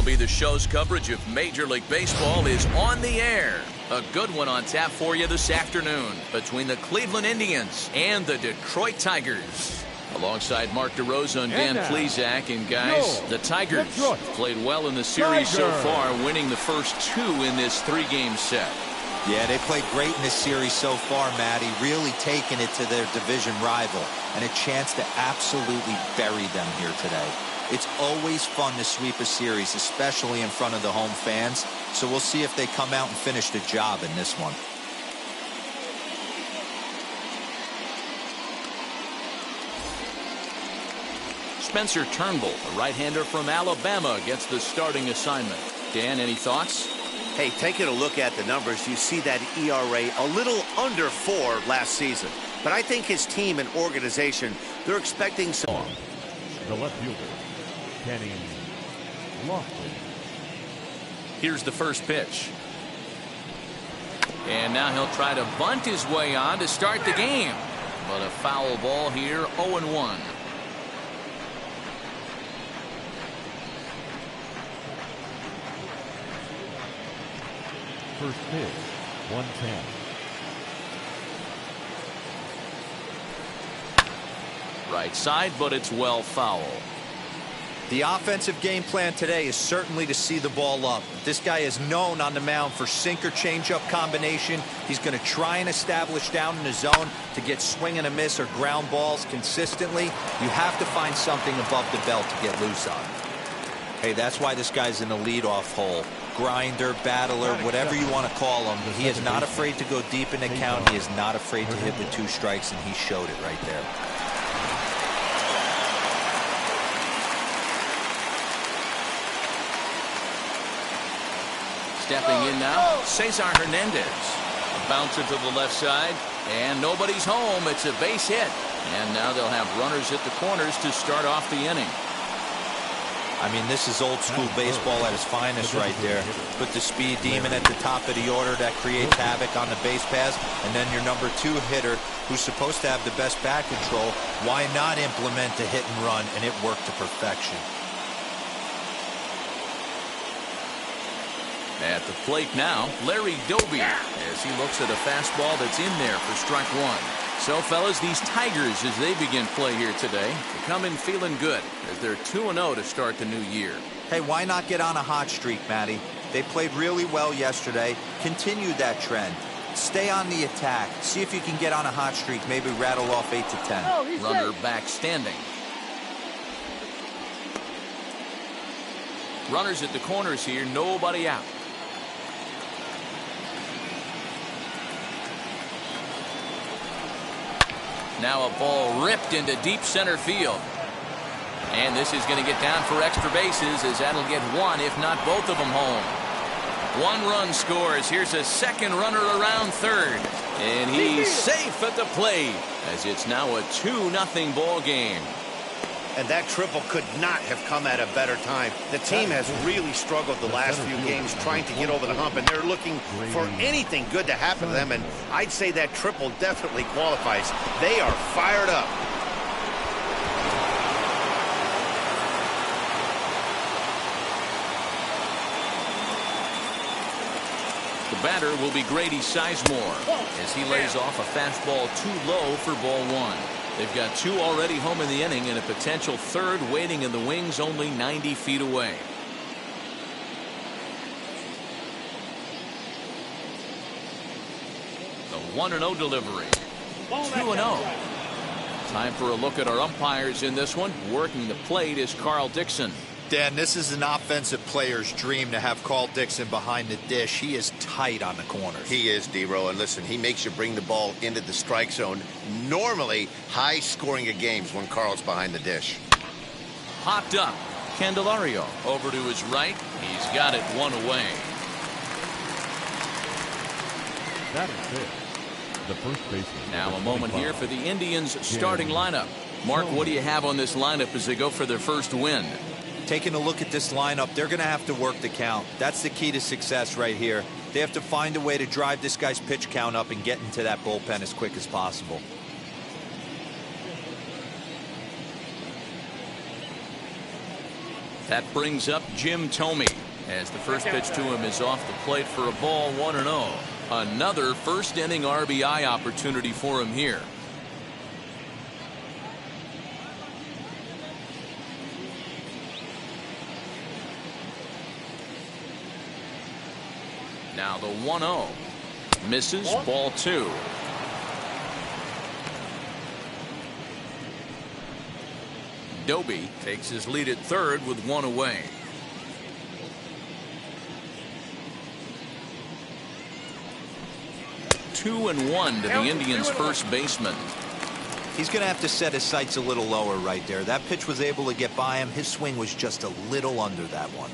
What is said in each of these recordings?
MLB The Show's coverage of Major League Baseball is on the air. A good one on tap for you this afternoon between the Cleveland Indians and the Detroit Tigers. Alongside Mark DeRosa and Dan Plesac, and guys, the Tigers played well in the series so far, winning the first two in this three-game set. Yeah, they played great in this series so far, Matty, really taking it to their division rival, and a chance to absolutely bury them here today. It's always fun to sweep a series, especially in front of the home fans, so we'll see if they come out and finish the job in this one. Spencer Turnbull, a right-hander from Alabama, gets the starting assignment. Dan, any thoughts? Hey, taking a look at the numbers, you see that ERA a little under 4 last season. But I think his team and organization, they're expecting some. The left fielder, Kenny Lofton. Here's the first pitch. And now he'll try to bunt his way on to start the game. But a foul ball here, 0-1. First pitch, 110. Right side, but it's well foul. The offensive game plan today is certainly to see the ball up. This guy is known on the mound for sinker changeup combination. He's going to try and establish down in the zone to get swing and a miss or ground balls consistently. You have to find something above the belt to get loose on. Hey, that's why this guy's in the leadoff hole. Grinder, battler, whatever you want to call him. He is not afraid to go deep in the count. He is not afraid to hit with 2 strikes, and he showed it right there. Stepping in now, Cesar Hernandez. A bouncer to the left side, and nobody's home. It's a base hit. And now they'll have runners at the corners to start off the inning. I mean, this is old school baseball at its finest right there. Put the speed demon at the top of the order that creates havoc on the base paths, and then your number 2 hitter who's supposed to have the best bat control. Why not implement the hit and run? And it worked to perfection. At the plate now, Larry Doby, as he looks at a fastball that's in there for strike 1. So, fellas, these Tigers, as they begin play here today, they come in feeling good as they're 2-0 to start the new year. Hey, why not get on a hot streak, Matty? They played really well yesterday. Continue that trend. Stay on the attack. See if you can get on a hot streak. Maybe rattle off 8 to 10. Runner back standing. Runners at the corners here, nobody out. Now a ball ripped into deep center field. And this is going to get down for extra bases, as that'll get 1, if not both of them, home. 1 run scores. Here's a second runner around third. And he's safe at the plate, as it's now a 2-0 ball game. And that triple could not have come at a better time. The team has really struggled the last few games trying to get over the hump, and they're looking for anything good to happen to them, and I'd say that triple definitely qualifies. They are fired up. The batter will be Grady Sizemore, as he lays off a fastball too low for ball 1. They've got 2 already home in the inning and a potential 3rd waiting in the wings only 90 feet away. The 1-0 delivery. 2-0. Time for a look at our umpires in this one. Working the plate is Carl Dixon. Dan, this is an offensive player's dream to have Carl Dixon behind the dish. He is tight on the corners. He is, D-Row, and listen, he makes you bring the ball into the strike zone. Normally, high scoring of games when Carl's behind the dish. Hopped up. Candelario over to his right. He's got it 1 away. That is it. The first baseman. Now a moment here for the Indians' starting lineup. Mark, what do you have on this lineup as they go for their first win? Taking a look at this lineup, they're going to have to work the count. That's the key to success right here. They have to find a way to drive this guy's pitch count up and get into that bullpen as quick as possible. That brings up Jim Thome, as the first pitch to him is off the plate for a ball, 1-0. Another first inning RBI opportunity for him here. Now the 1-0 misses, ball 2. Doby takes his lead at third with 1 away. Two and 1 to the Indians' first baseman. He's going to have to set his sights a little lower right there. That pitch was able to get by him. His swing was just a little under that one.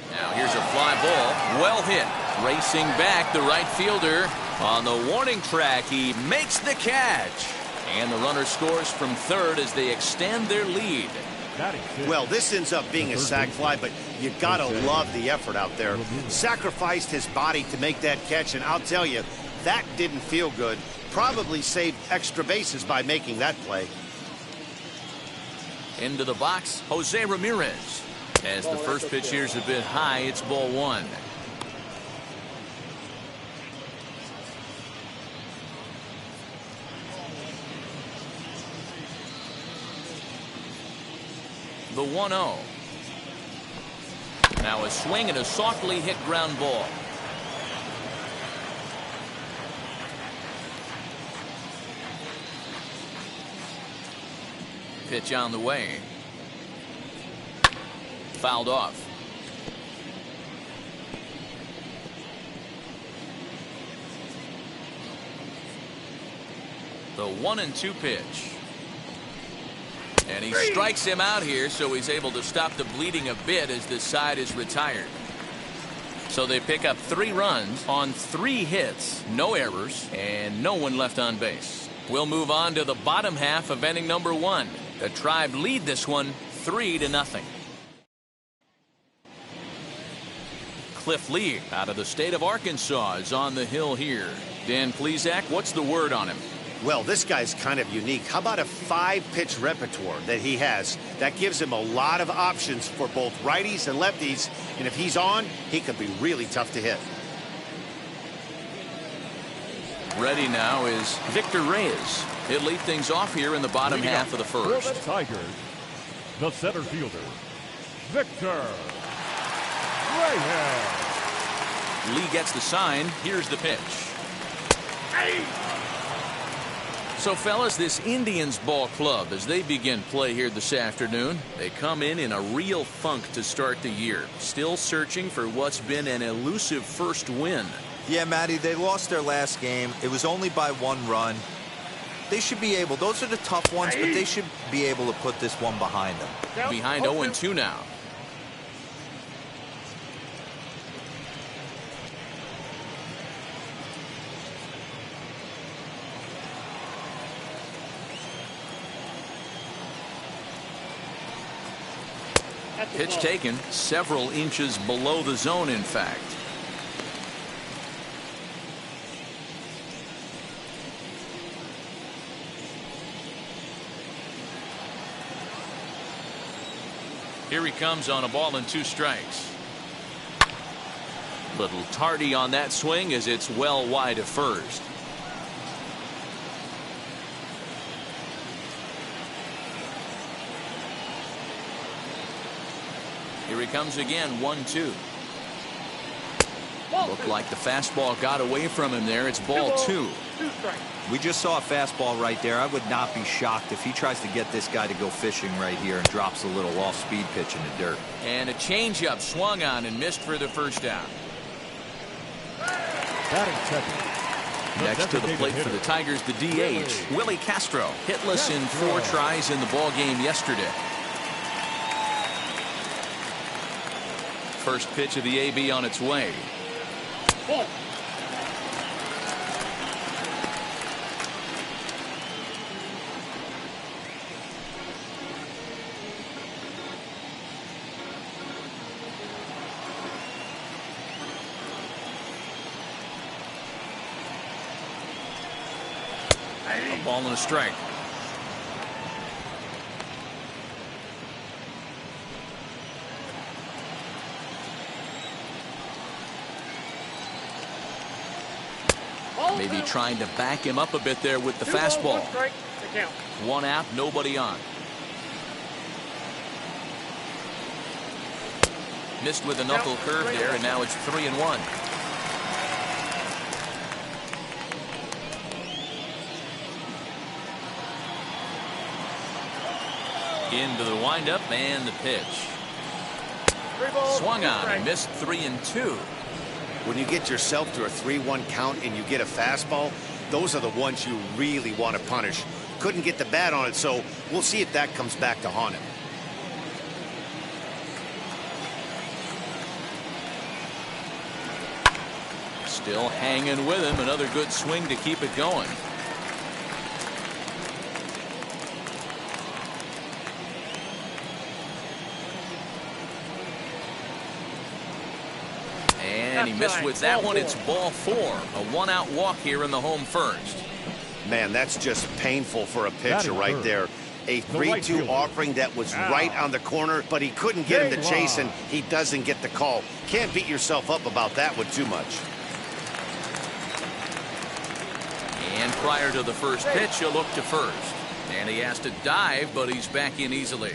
Now here's a fly ball, well hit. Racing back, the right fielder on the warning track. He makes the catch, and the runner scores from third as they extend their lead. Well, this ends up being a sac fly, but you gotta love the effort out there. Sacrificed his body to make that catch, and I'll tell you, that didn't feel good. Probably saved extra bases by making that play. Into the box, Jose Ramirez. As the first pitch here's a bit high, it's ball 1. The 1-0. Now a swing and a softly hit ground ball. Pitch on the way. Fouled off. The 1-2 pitch. And he strikes him out here, so he's able to stop the bleeding a bit as this side is retired. So they pick up 3 runs on 3 hits, no errors, and no one left on base. We'll move on to the bottom half of inning number 1. The Tribe lead this one 3-0. Cliff Lee out of the state of Arkansas is on the hill here. Dan Plesac, what's the word on him? Well, this guy's kind of unique. How about a 5-pitch repertoire that he has? That gives him a lot of options for both righties and lefties, and if he's on, he could be really tough to hit. Ready now is Victor Reyes. He'll lead things off here in the bottom half of the first. For the Tigers, the center fielder, Victor Reyes. Lee gets the sign. Here's the pitch. So, fellas, this Indians ball club, as they begin play here this afternoon, they come in a real funk to start the year. Still searching for what's been an elusive first win. Yeah, Matty, they lost their last game. It was only by 1 run. They should be able, those are the tough ones, but they should be able to put this one behind them. Behind 0-2 now. Pitch taken several inches below the zone, in fact. Here he comes on a ball and 2 strikes. Little tardy on that swing as it's well wide of first. Here he comes again, 1-2. Looked like the fastball got away from him there. It's ball 2. We just saw a fastball right there. I would not be shocked if he tries to get this guy to go fishing right here and drops a little off-speed pitch in the dirt. And a changeup swung on and missed for the first down. Next to the plate for the Tigers, the DH, Willie Castro. Hitless in 4 tries in the ball game yesterday. First pitch of the AB on its way. Ball and a strike. Maybe trying to back him up a bit there with the fastball. One out, nobody on. Missed with a knuckle curve there, and now it's 3-1. Into the windup and the pitch. Swung on and missed 3-2. When you get yourself to a 3-1 count and you get a fastball, those are the ones you really want to punish. Couldn't get the bat on it, so we'll see if that comes back to haunt him. Still hanging with him. Another good swing to keep it going. And he missed with that one. It's ball 4. A 1-out walk here in the home first. Man, that's just painful for a pitcher right there. A 3-2 offering that was right on the corner, but he couldn't get him to chase, and he doesn't get the call. Can't beat yourself up about that one too much. And prior to the first pitch, he'll look to first. And he has to dive, but he's back in easily.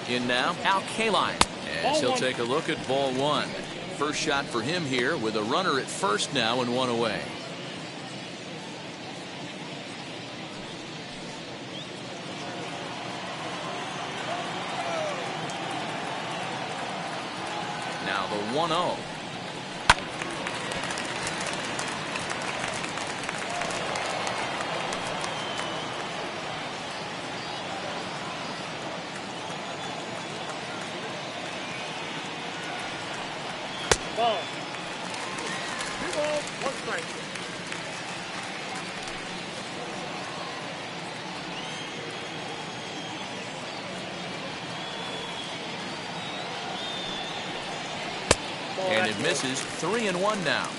In now, Al Kaline, as he'll take a look at ball 1. First shot for him here with a runner at first now and 1 away. Now the 1-0. Ball. 2 balls, 1 strike. And it misses. 3-1 now.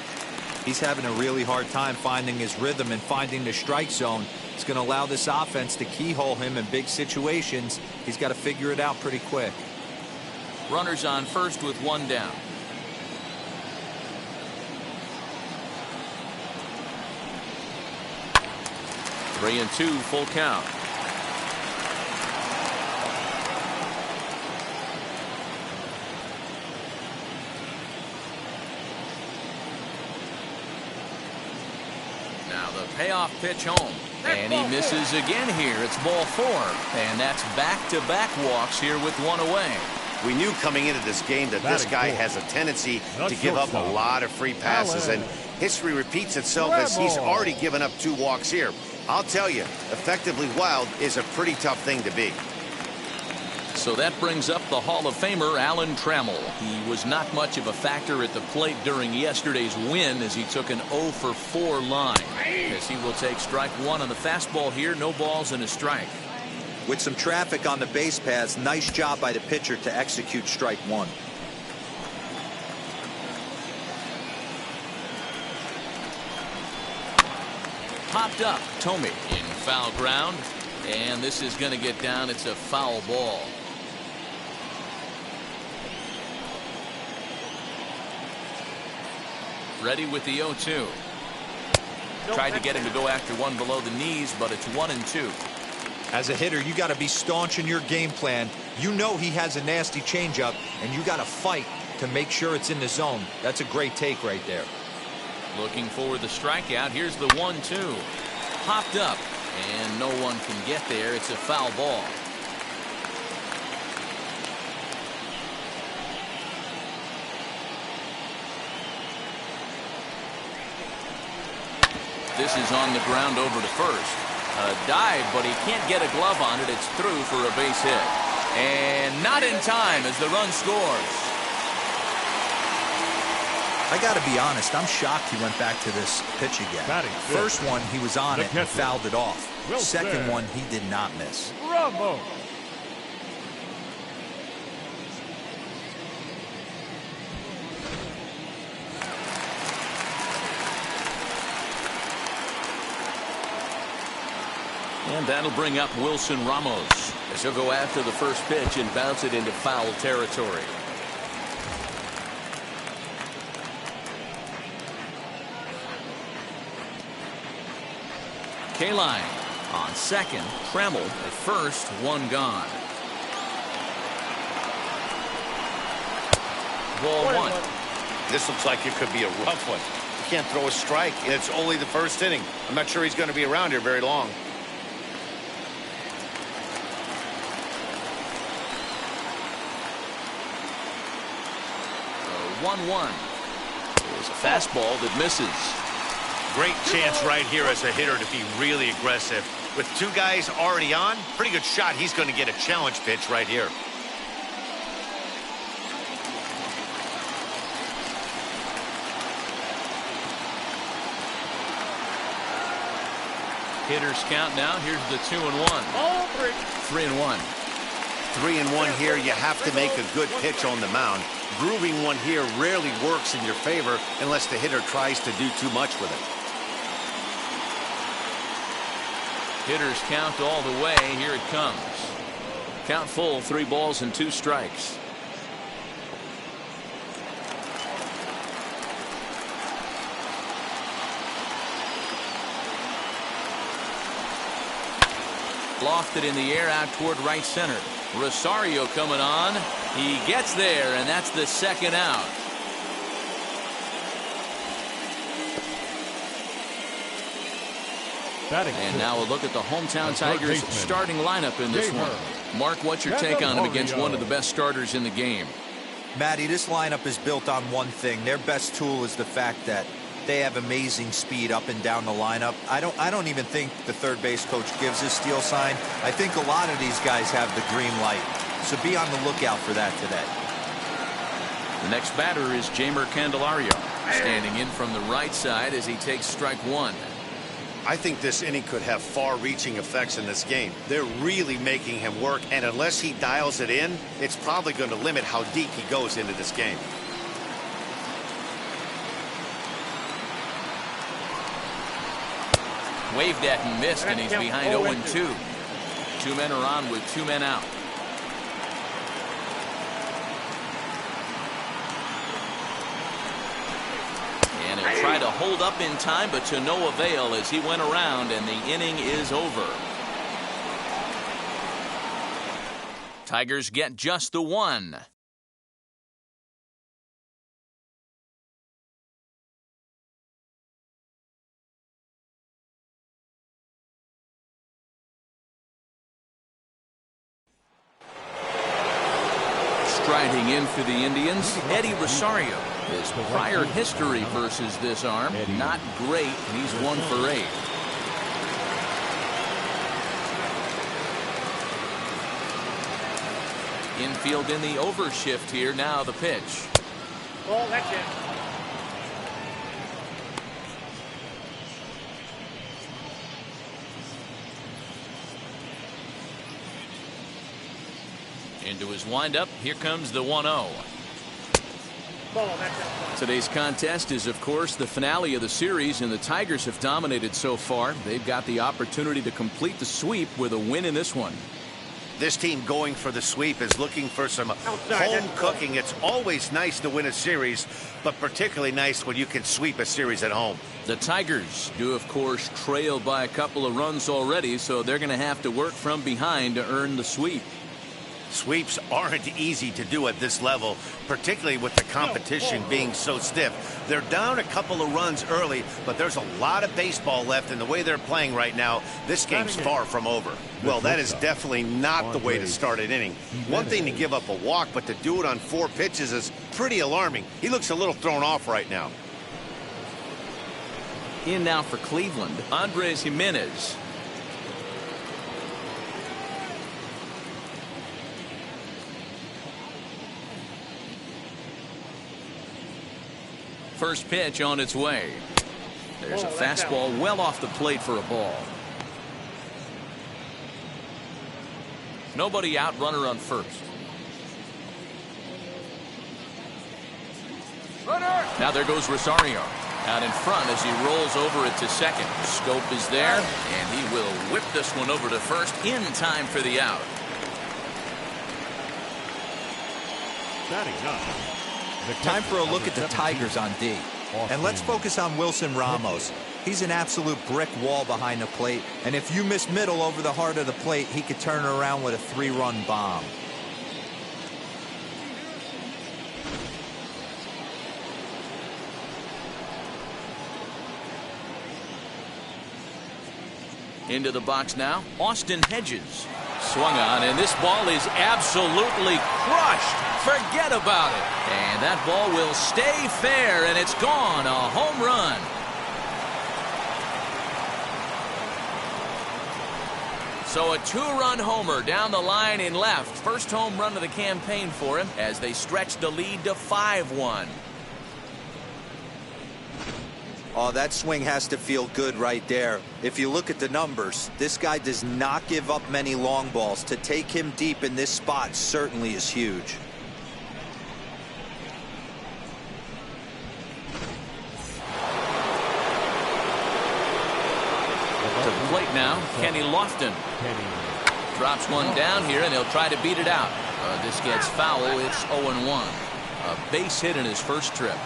He's having a really hard time finding his rhythm and finding the strike zone. It's going to allow this offense to keyhole him in big situations. He's got to figure it out pretty quick. Runners on first with 1 down. Three and 2, full count. Now the payoff pitch home. And he misses again here. It's ball 4. And that's back-to-back walks here with 1 away. We knew coming into this game that this guy has a tendency to give up a lot of free passes, and history repeats itself as he's already given up 2 walks here. I'll tell you, effectively wild is a pretty tough thing to be. So that brings up the Hall of Famer Alan Trammell. He was not much of a factor at the plate during yesterday's win as he took an 0-for-4 line. As he will take strike 1 on the fastball here. No balls and a strike. With some traffic on the base paths, nice job by the pitcher to execute strike 1. Popped up. Tomey in foul ground. And this is going to get down. It's a foul ball. Ready with the 0-2. Tried to get him to go after one below the knees, but it's 1-2. As a hitter, you got to be staunch in your game plan. You know he has a nasty changeup, and you got to fight to make sure it's in the zone. That's a great take right there. Looking for the strikeout. Here's the 1-2. Popped up, and no one can get there. It's a foul ball. This is on the ground over to first. A dive, but he can't get a glove on it. It's through for a base hit. And not in time as the run scores. I got to be honest, I'm shocked he went back to this pitch again. First one, he was on it and fouled it off. Second one, he did not miss. Bravo. And that'll bring up Wilson Ramos as he'll go after the first pitch and bounce it into foul territory. Kaline on second. Tremmel at first. One gone. Ball one. This looks like it could be a rough one. You can't throw a strike. It's only the first inning. I'm not sure he's going to be around here very long. 1-1. There's a fastball that misses. Great chance right here as a hitter to be really aggressive. With two guys already on, pretty good shot. He's going to get a challenge pitch right here. Hitters count now. Here's the 2-1. Ball 3. 3-1. 3-1 here. You have to make a good pitch on the mound. Grooving one here rarely works in your favor unless the hitter tries to do too much with it. Hitters count all the way. Here it comes. Count full. 3 balls and 2 strikes. Lofted in the air out toward right center. Rosario coming on. He gets there, and that's the second out. And now a look at the hometown Tigers starting lineup in this one. Mark, what's your take on him against one of the best starters in the game? Matty, this lineup is built on one thing. Their best tool is the fact that they have amazing speed up and down the lineup. I don't even think the third base coach gives a steal sign. I think a lot of these guys have the green light. So be on the lookout for that today. The next batter is Jeimer Candelario, standing in from the right side as he takes strike one. I think this inning could have far-reaching effects in this game. They're really making him work, and unless he dials it in, it's probably going to limit how deep he goes into this game. Waved at and missed, and he's behind 0-2. 2 men are on with 2 men out. And he'll try to hold up in time, but to no avail as he went around, and the inning is over. Tigers get just the 1. Striding in for the Indians, Eddie Rosario. His prior history versus this arm, not great, and he's 1 for 8. Infield in the overshift here. Now the pitch. Ball, that's it. Into his windup. Here comes the 1-0. Ball, that's it. Today's contest is, of course, the finale of the series, and the Tigers have dominated so far. They've got the opportunity to complete the sweep with a win in this one. This team going for the sweep is looking for some home cooking. It's always nice to win a series, but particularly nice when you can sweep a series at home. The Tigers do, of course, trail by a couple of runs already, so they're going to have to work from behind to earn the sweep. Sweeps aren't easy to do at this level, particularly with the competition being so stiff. They're down a couple of runs early, but there's a lot of baseball left in the way they're playing right now. This game's far from over. Well, that is definitely not the way to start an inning. One thing to give up a walk, but to do it on 4 pitches is pretty alarming. He looks a little thrown off right now. In now for Cleveland, Andres Gimenez. First pitch on its way. There's a fastball well off the plate for a ball. Nobody out, runner on first. Now there goes Rosario. Out in front as he rolls over it to second. Scope is there, and he will whip this one over to first in time for the out. Time for a look at the Tigers on D. And let's focus on Wilson Ramos. He's an absolute brick wall behind the plate, and if you miss middle over the heart of the plate, he could turn it around with a 3-run bomb. Into the box now, Austin Hedges. Swung on, and this ball is absolutely crushed. Forget about it. And that ball will stay fair, and it's gone. A home run. So a 2-run homer down the line in left. First home run of the campaign for him as they stretch the lead to 5-1. Oh, that swing has to feel good right there. If you look at the numbers, this guy does not give up many long balls. To take him deep in this spot certainly is huge. To the plate now, Kenny Lofton. Drops one down here, and he'll try to beat it out. This gets foul. It's 0-1. A base hit in his first trip.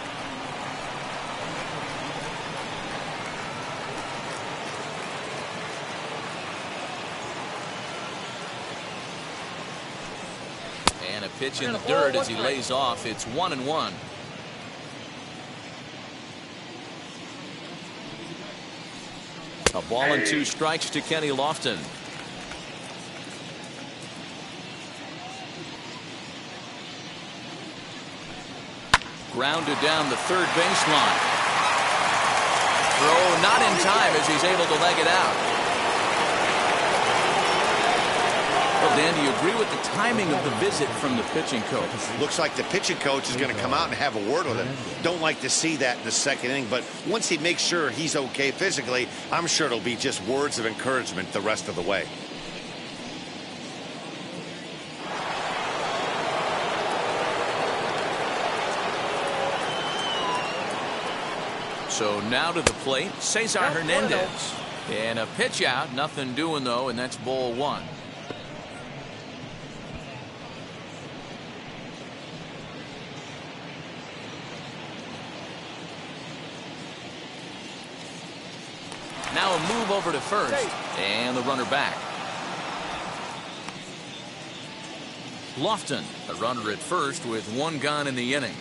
And a pitch in the dirt as he lays off. It's 1-1. A ball and 2 strikes to Kenny Lofton. Grounded down the third baseline. Throw not in time as he's able to leg it out. Well, Dan, do you agree with the timing of the visit from the pitching coach? Looks like the pitching coach is going to come out and have a word with him. Don't like to see that in the second inning, but once he makes sure he's okay physically, I'm sure it'll be just words of encouragement the rest of the way. So now to the plate, Cesar Hernandez. And a pitch out, nothing doing though, and that's ball 1. Now a move over to first, and the runner back. Lofton, a runner at first with 1 gone in the inning.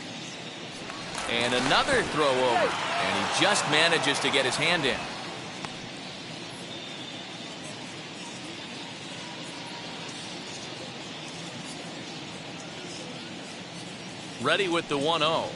And another throw over, and he just manages to get his hand in. Ready with the 1-0.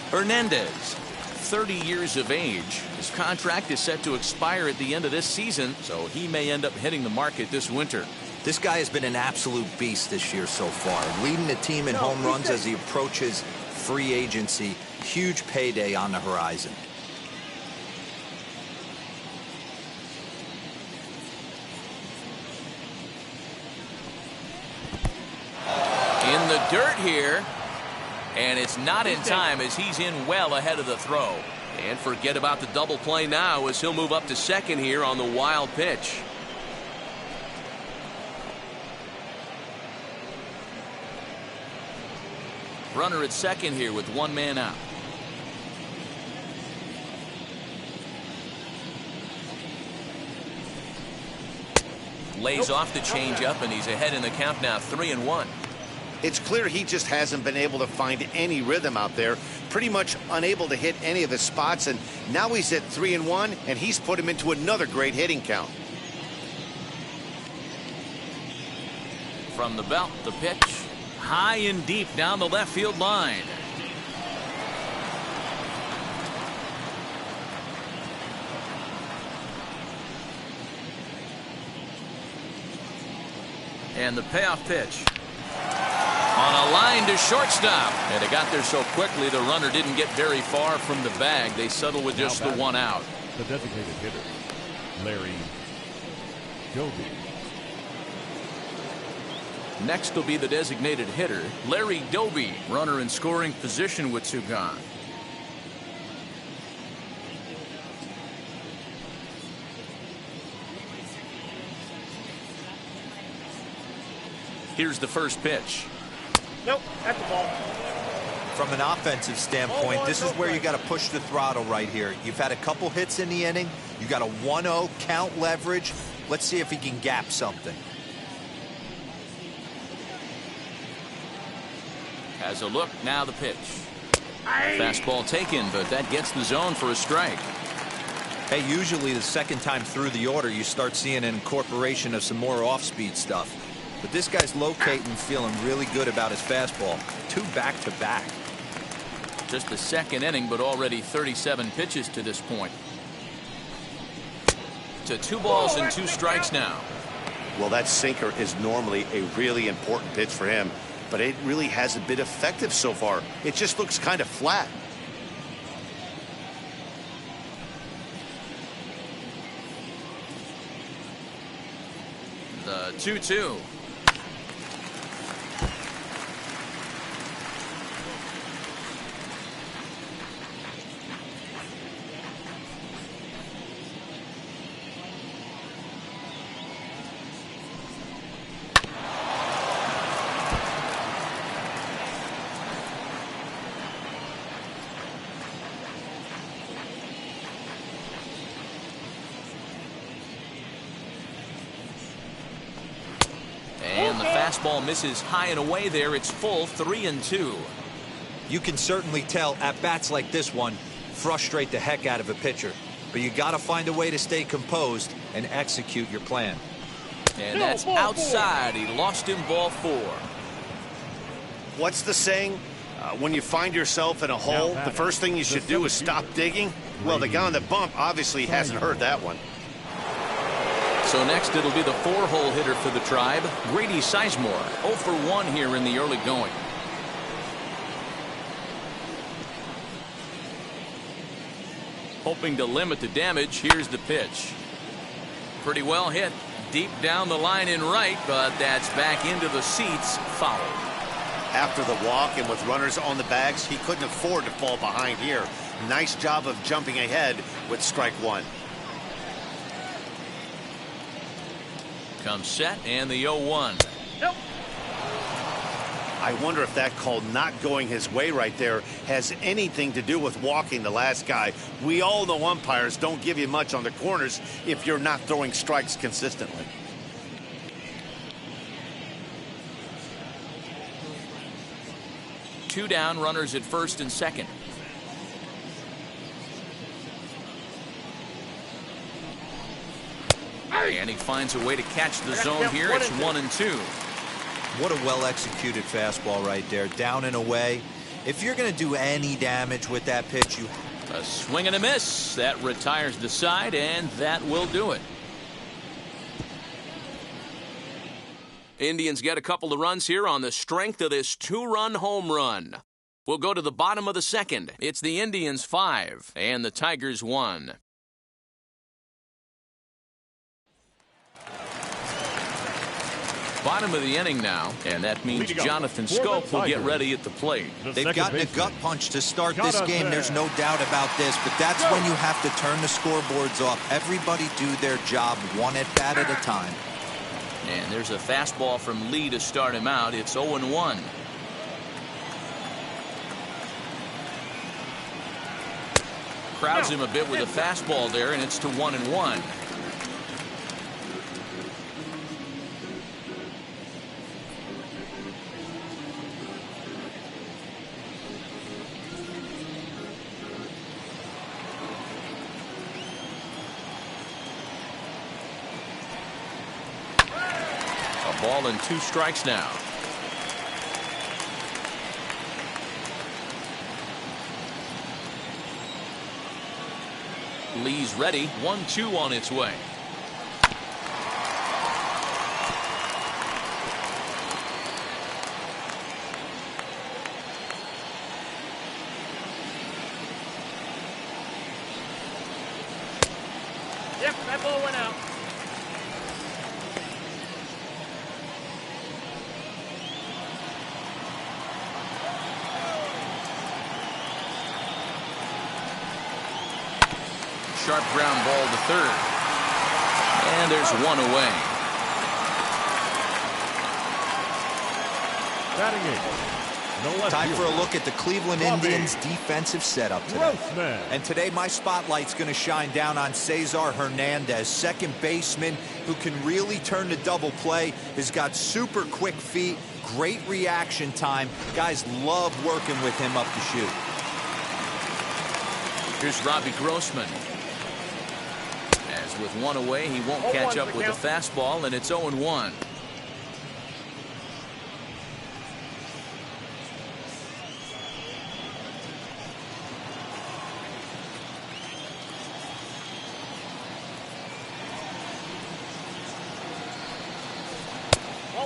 Hernandez, 30 years of age. His contract is set to expire at the end of this season, so he may end up hitting the market this winter. This guy has been an absolute beast this year so far, leading the team in home runs as he approaches free agency. Huge payday on the horizon. In the dirt here, and it's not in time as he's in well ahead of the throw. And forget about the double play now as he'll move up to second here on the wild pitch. Runner at second here with 1 man out. Lays off the changeup, and he's ahead in the count now, 3-1. It's clear he just hasn't been able to find any rhythm out there. Pretty much unable to hit any of his spots, and now he's at 3-1, and he's put him into another great hitting count. From the belt, the pitch. High and deep down the left field line. And the payoff pitch. On a line to shortstop. And it got there so quickly the runner didn't get very far from the bag. They settle with just the 1 out. The designated hitter, Larry Doby. Next will be the designated hitter, Larry Doby. Runner in scoring position with 2 gone. Here's the first pitch. Nope, that's the ball. From an offensive standpoint, this is where you got to push the throttle right here. You've had a couple hits in the inning. You got a 1-0 count leverage. Let's see if he can gap something. Has a look, now the pitch. Fastball taken, but that gets the zone for a strike. Hey, usually the second time through the order, you start seeing an incorporation of some more off-speed stuff. But this guy's locating, feeling really good about his fastball. 2 back-to-back. Just the second inning, but already 37 pitches to this point. To 2 balls and 2 strikes now. Well, that sinker is normally a really important pitch for him, but it really hasn't been effective so far. It just looks kind of flat. The 2-2. And the fastball misses high and away there. It's full 3-2. You can certainly tell at bats like this one frustrate the heck out of a pitcher. But you got to find a way to stay composed and execute your plan. And that's outside. He lost him, ball 4. What's the saying? When you find yourself in a hole, the first thing you should do is stop digging. Well, the guy on the bump obviously hasn't heard that one. So next it'll be the 4-hole hitter for the Tribe, Grady Sizemore. 0 for 1 here in the early going. Hoping to limit the damage, here's the pitch. Pretty well hit. Deep down the line in right, but that's back into the seats, foul. After the walk and with runners on the bags, he couldn't afford to fall behind here. Nice job of jumping ahead with strike 1. Comes set and the 0-1. Nope. I wonder if that call not going his way right there has anything to do with walking the last guy. We all know umpires don't give you much on the corners if you're not throwing strikes consistently. Two down, runners at first and second. And he finds a way to catch the zone here. It's 1-2. What a well-executed fastball right there. Down and away. If you're going to do any damage with that pitch, you... A swing and a miss. That retires the side, and that will do it. Indians get a couple of runs here on the strength of this 2-run home run. We'll go to the bottom of the second. It's the Indians 5 and the Tigers 1. Bottom of the inning now, and that means Jonathan Scope will get ready at the plate. They've gotten a gut punch to start this game. There's no doubt about this, but that's when you have to turn the scoreboards off. Everybody do their job one at bat at a time. And there's a fastball from Lee to start him out. It's 0-1. Crowds him a bit with a fastball there, and it's to 1-1. Ball and 2 strikes now. Lee's ready. 1-2 on its way. Yep, that ball went out. Sharp ground ball to third. And there's one away. Batting eighth, the left Time for a fielder, look at the Cleveland Bobby Indians defensive setup today. Grossman. And today my spotlight's going to shine down on Cesar Hernandez, second baseman who can really turn the double play, has got super quick feet, great reaction time. Guys love working with him up the chute. Here's Robbie Grossman. As with one away, he won't catch up with the fastball, and it's 0-1.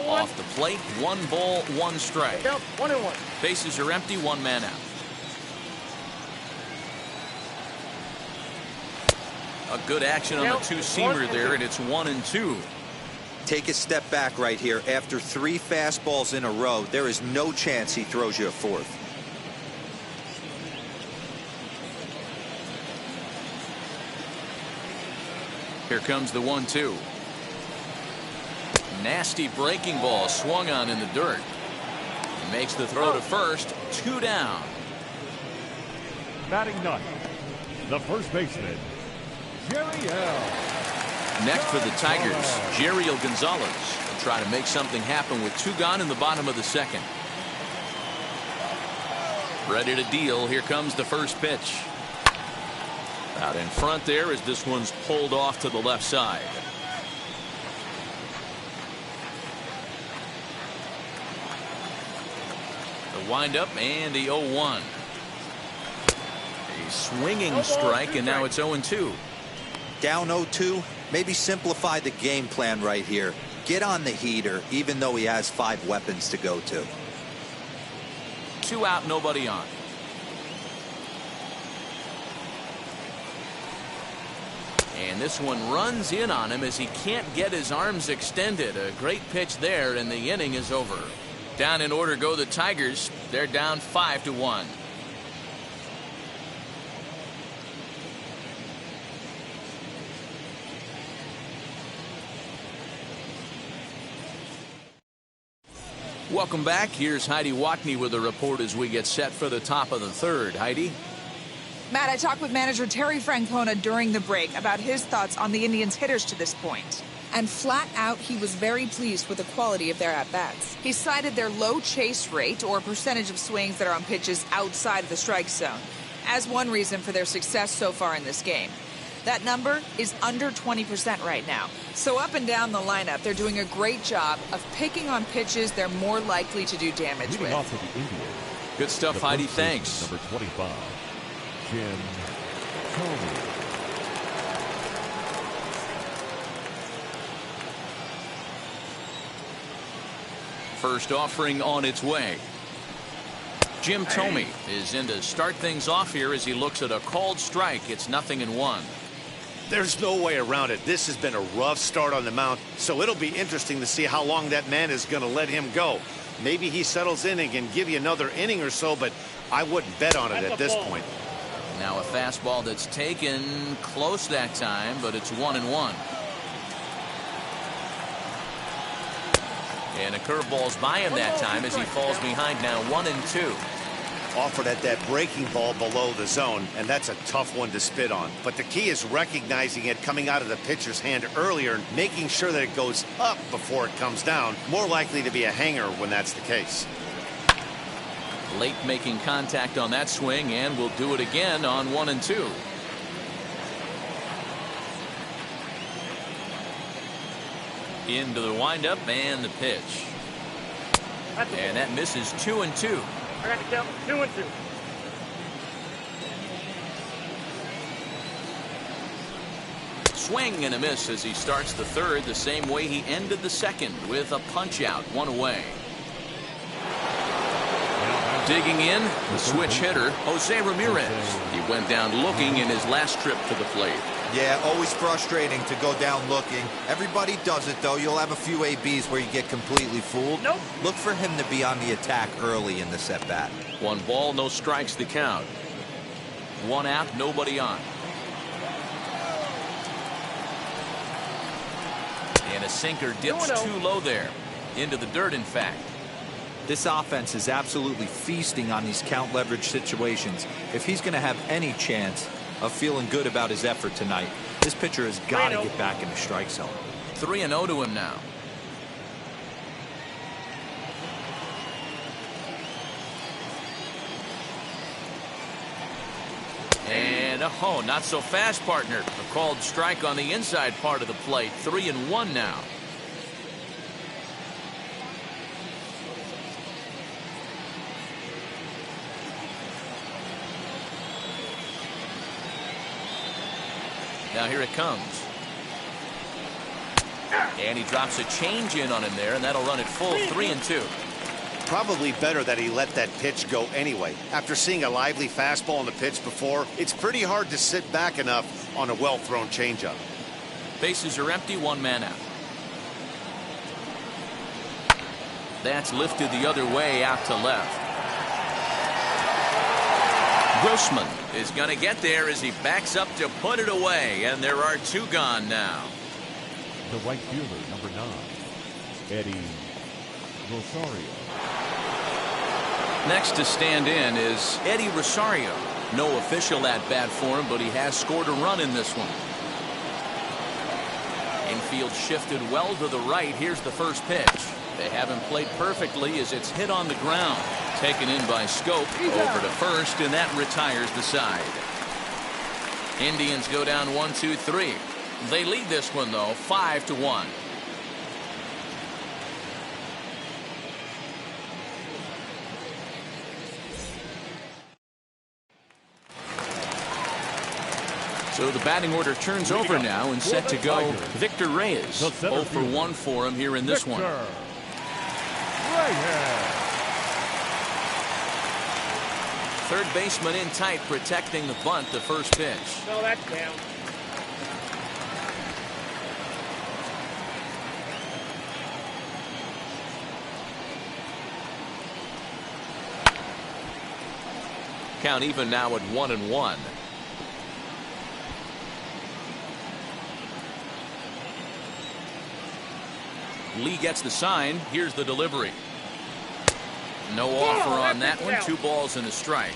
Off the plate, 1 ball, 1 strike. 1-1. Bases are empty, 1 man out. A good action on the two-seamer there, and it's 1-2. Take a step back right here. After 3 fastballs in a row, there is no chance he throws you a 4th. Here comes the 1-2. Nasty breaking ball swung on in the dirt. Makes the throw to first. 2 down. Batting ninth, the first baseman, Jerry L. Next for the Tigers, Jeriel Gonzalez will try to make something happen with 2 gone in the bottom of the second. Ready to deal. Here comes the first pitch. Out in front there as this one's pulled off to the left side. The windup and the 0-1. A swinging strike, and now it's 0-2. Down 0-2, maybe simplify the game plan right here. Get on the heater, even though he has 5 weapons to go to. 2 out, nobody on. And this one runs in on him as he can't get his arms extended. A great pitch there, and the inning is over. Down in order go the Tigers. They're down 5-1. Welcome back. Here's Heidi Watney with a report as we get set for the top of the 3rd. Heidi? Matt, I talked with manager Terry Francona during the break about his thoughts on the Indians' hitters to this point. And flat out, he was very pleased with the quality of their at-bats. He cited their low chase rate, or percentage of swings that are on pitches outside of the strike zone, as one reason for their success so far in this game. That number is under 20% right now. So up and down the lineup, they're doing a great job of picking on pitches they're more likely to do damage Leading with. off for the Indians, Good stuff, the Heidi. first baseman, Thanks. Number 25, Jim Thome. First offering on its way. Jim Thome is in to start things off here as he looks at a called strike. It's 0-1. There's no way around it. This has been a rough start on the mound, so it'll be interesting to see how long that man is going to let him go. Maybe he settles in and can give you another inning or so, but I wouldn't bet on it at this point. Now a fastball that's taken close that time, but it's 1-1. And a curveball's by him that time as he falls behind now 1-2. Offered at that breaking ball below the zone, and that's a tough one to spit on. But the key is recognizing it coming out of the pitcher's hand earlier and making sure that it goes up before it comes down. More likely to be a hanger when that's the case. Late making contact on that swing, and will do it again on 1-2. Into the windup and the pitch. And that misses 2-2. I got the count. 2-2. Swing and a miss as he starts the 3rd the same way he ended the 2nd with a punch out, 1 away. Digging in, the switch hitter, Jose Ramirez. He went down looking in his last trip to the plate. Yeah, always frustrating to go down looking. Everybody does it, though. You'll have a few ABs where you get completely fooled. Nope. Look for him to be on the attack early in the at-bat. 1 ball, no strikes the count. 1 out, nobody on. And a sinker dips too low there. Into the dirt, in fact. This offense is absolutely feasting on these count leverage situations. If he's going to have any chance of feeling good about his effort tonight, this pitcher has got to get back in the strike zone. 3-0 to him now. And oh, not so fast, partner. A called strike on the inside part of the plate. 3-1 now. Now here it comes. And he drops a change in on him there, and that'll run it full 3-2. Probably better that he let that pitch go anyway. After seeing a lively fastball on the pitch before, it's pretty hard to sit back enough on a well-thrown changeup. Bases are empty, one man out. That's lifted the other way out to left. Grossman is going to get there as he backs up to put it away, and there are two gone now. The right fielder, number 9, Eddie Rosario. Next to stand in is Eddie Rosario. No official at bat for him, but he has scored a run in this one. Infield shifted well to the right. Here's the first pitch. They haven't played perfectly as it's hit on the ground. Taken in by Scope over to first, and that retires the side. Indians go down 1-2-3. They lead this one, though, 5-1. So the batting order turns over now and set to go. Victor Reyes, 0 for 1 for him here in this one. Third baseman in tight, protecting the bunt, the first pitch. No, that's down. Count even now at 1-1. Lee gets the sign. Here's the delivery. No offer on that one. 2 balls and a strike.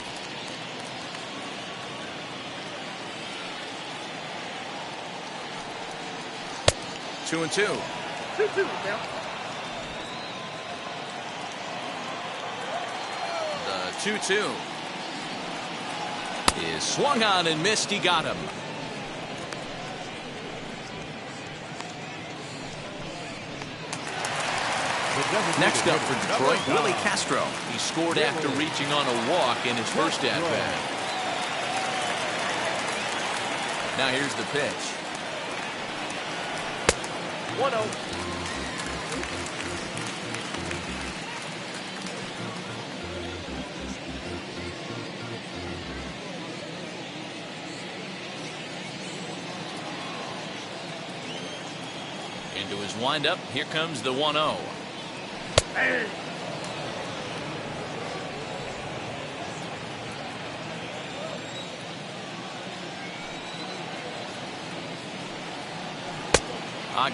Two and two. 2-2 now. The 2-2 is swung on and missed. He got him. Next up for Detroit, Willie Castro. He scored after reaching on a walk in his first at-bat. Now here's the pitch. 1-0. Into his windup. Here comes the 1-0.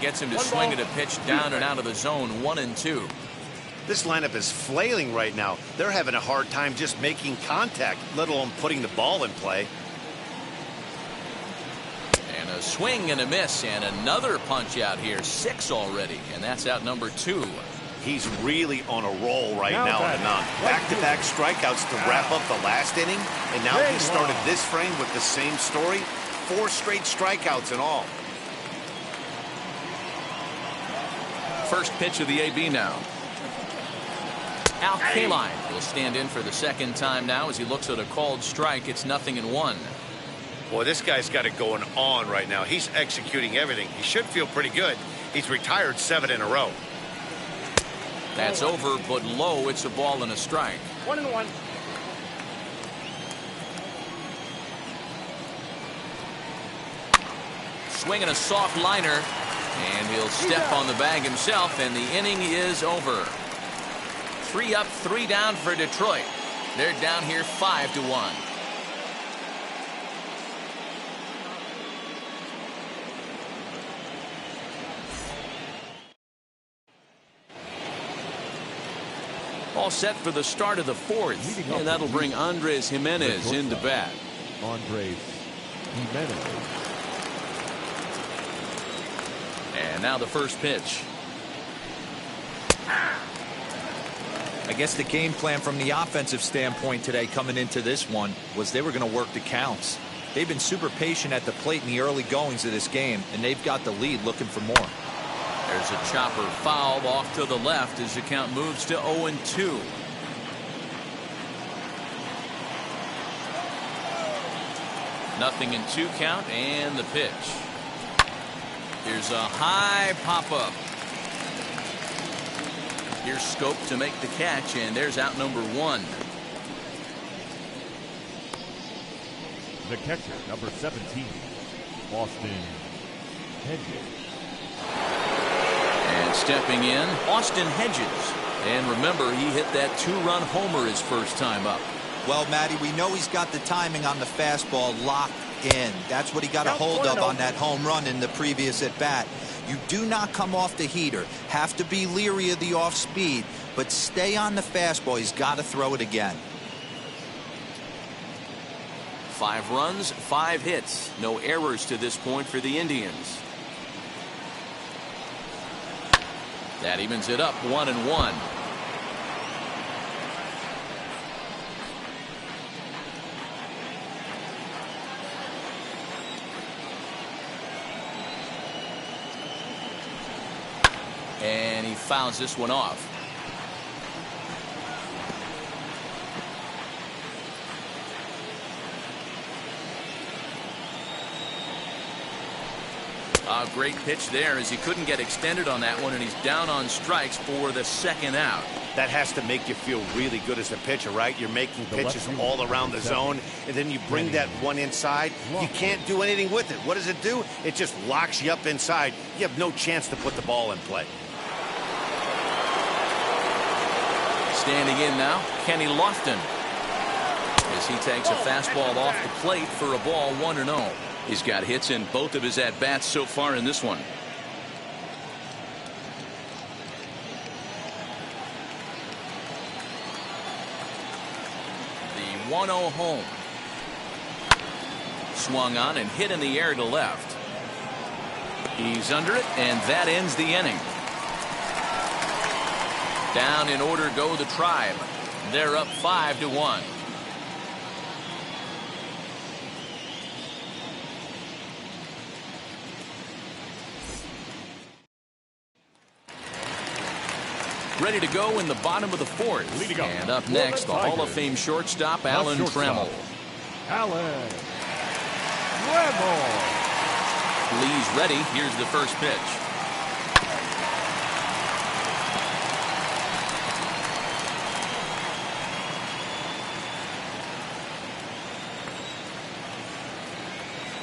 Gets him to swing at a pitch down and out of the zone. 1-2. This lineup is flailing right now. They're having a hard time just making contact, let alone putting the ball in play. And a swing and a miss, and another punch out here. 6 already, and that's out number 2. He's really on a roll right now on the mound. Back-to-back strikeouts to wrap up the last inning, and now he started this frame with the same story. 4 straight strikeouts in all. First pitch of the AB now. Al Kaline will stand in for the second time now as he looks at a called strike. It's 0-1. Boy, this guy's got it going on right now. He's executing everything. He should feel pretty good. He's retired 7 in a row. That's over, but low. It's a ball and a strike. 1-1. Swinging a soft liner, and he'll step on the bag himself, and the inning is over. 3 up, 3 down for Detroit. They're down here 5-1. all set for the start of the fourth. And that'll bring Andres Jimenez into bat. Andres Jimenez. And now the first pitch. I guess the game plan from the offensive standpoint today coming into this one was they were going to work the counts. They've been super patient at the plate in the early goings of this game, and they've got the lead looking for more. There's a chopper foul off to the left as the count moves to 0-2. Nothing in 2 count, and the pitch. Here's a high pop-up. Here's Scope to make the catch, and there's out number 1. The catcher, number 17, Austin Hedges. And stepping in, Austin Hedges. And remember, he hit that 2-run homer his first time up. Well, Matty, we know he's got the timing on the fastball locked in. That's what he got a hold of on that home run in the previous at-bat. You do not come off the heater. Have to be leery of the off-speed, but stay on the fastball. He's got to throw it again. 5 runs, 5 hits. No errors to this point for the Indians. That evens it up 1-1. And he fouls this one off. A great pitch there as he couldn't get extended on that one, and he's down on strikes for the 2nd out. That has to make you feel really good as a pitcher, right? You're making pitches all around the zone, and then you bring that one inside. You can't do anything with it. What does it do? It just locks you up inside. You have no chance to put the ball in play. Standing in now, Kenny Lofton, as he takes a fastball off the plate for a ball 1-0. He's got hits in both of his at-bats so far in this one. The 1-0 home. Swung on and hit in the air to left. He's under it, and that ends the inning. Down in order go the Tribe. They're up 5-1. Ready to go in the bottom of the 4th. And up next, the Hall of Fame shortstop, Alan Trammell. Alan Trammell. Lee's ready. Here's the first pitch.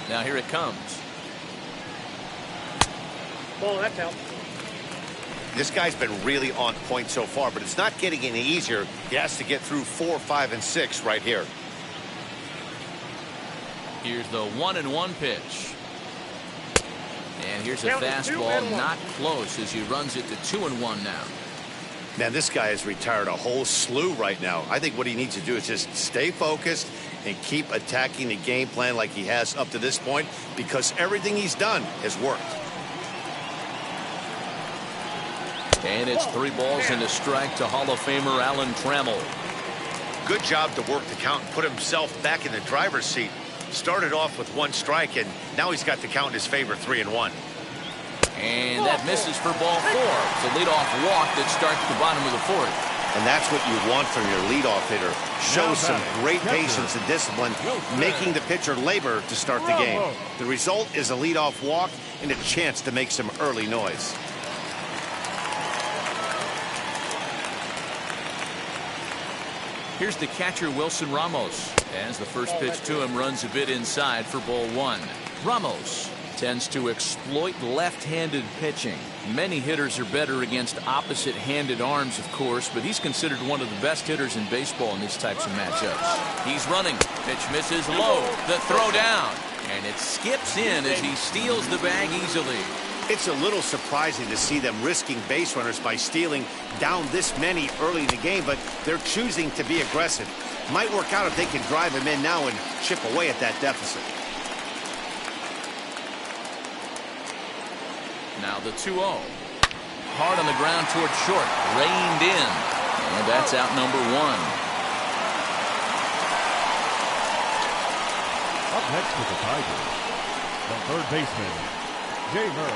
Now here it comes. Ball, that's out. This guy's been really on point so far, but it's not getting any easier. He has to get through 4, 5, and 6 right here. Here's the 1-1 pitch. And here's a fastball not close as he runs it to 2-1 now. Man, this guy has retired a whole slew right now. I think what he needs to do is just stay focused and keep attacking the game plan like he has up to this point, because everything he's done has worked. And it's 3 balls and a strike to Hall of Famer Alan Trammell. Good job to work the count and put himself back in the driver's seat. Started off with 1 strike, and now he's got the count in his favor, 3-1. And that misses for ball 4. It's a leadoff walk that starts the bottom of the 4th. And that's what you want from your leadoff hitter. Shows some great patience and discipline, making the pitcher labor to start the game. The result is a leadoff walk and a chance to make some early noise. Here's the catcher, Wilson Ramos, as the first pitch to him runs a bit inside for ball 1. Ramos tends to exploit left-handed pitching. Many hitters are better against opposite-handed arms, of course, but he's considered one of the best hitters in baseball in these types of matchups. He's running. Pitch misses low. The throw down. And it skips in as he steals the bag easily. It's a little surprising to see them risking base runners by stealing down this many early in the game, but they're choosing to be aggressive. Might work out if they can drive him in now and chip away at that deficit. Now the 2-0. Hard on the ground toward short. Reined in. And that's out number 1. Up next with the Tigers, the third baseman, Jamer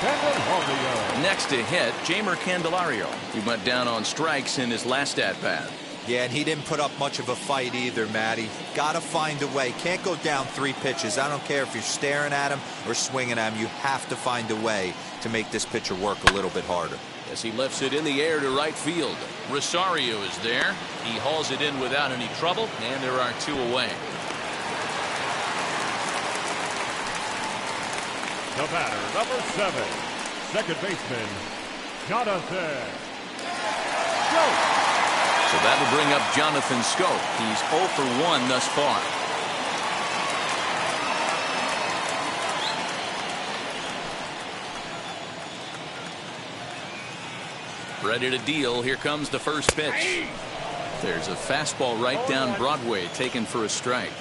Candelario. Next to hit, Jamer Candelario. He went down on strikes in his last at-bat. Yeah, and he didn't put up much of a fight either, Matty. Got to find a way. Can't go down 3 pitches. I don't care if you're staring at him or swinging at him. You have to find a way to make this pitcher work a little bit harder. As he lifts it in the air to right field. Rosario is there. He hauls it in without any trouble, and there are 2 away. The batter, number 7, second baseman, Jonathan Schoop. So that'll bring up Jonathan Schoop. He's 0 for 1 thus far. Ready to deal. Here comes the first pitch. There's a fastball right down Broadway, taken for a strike.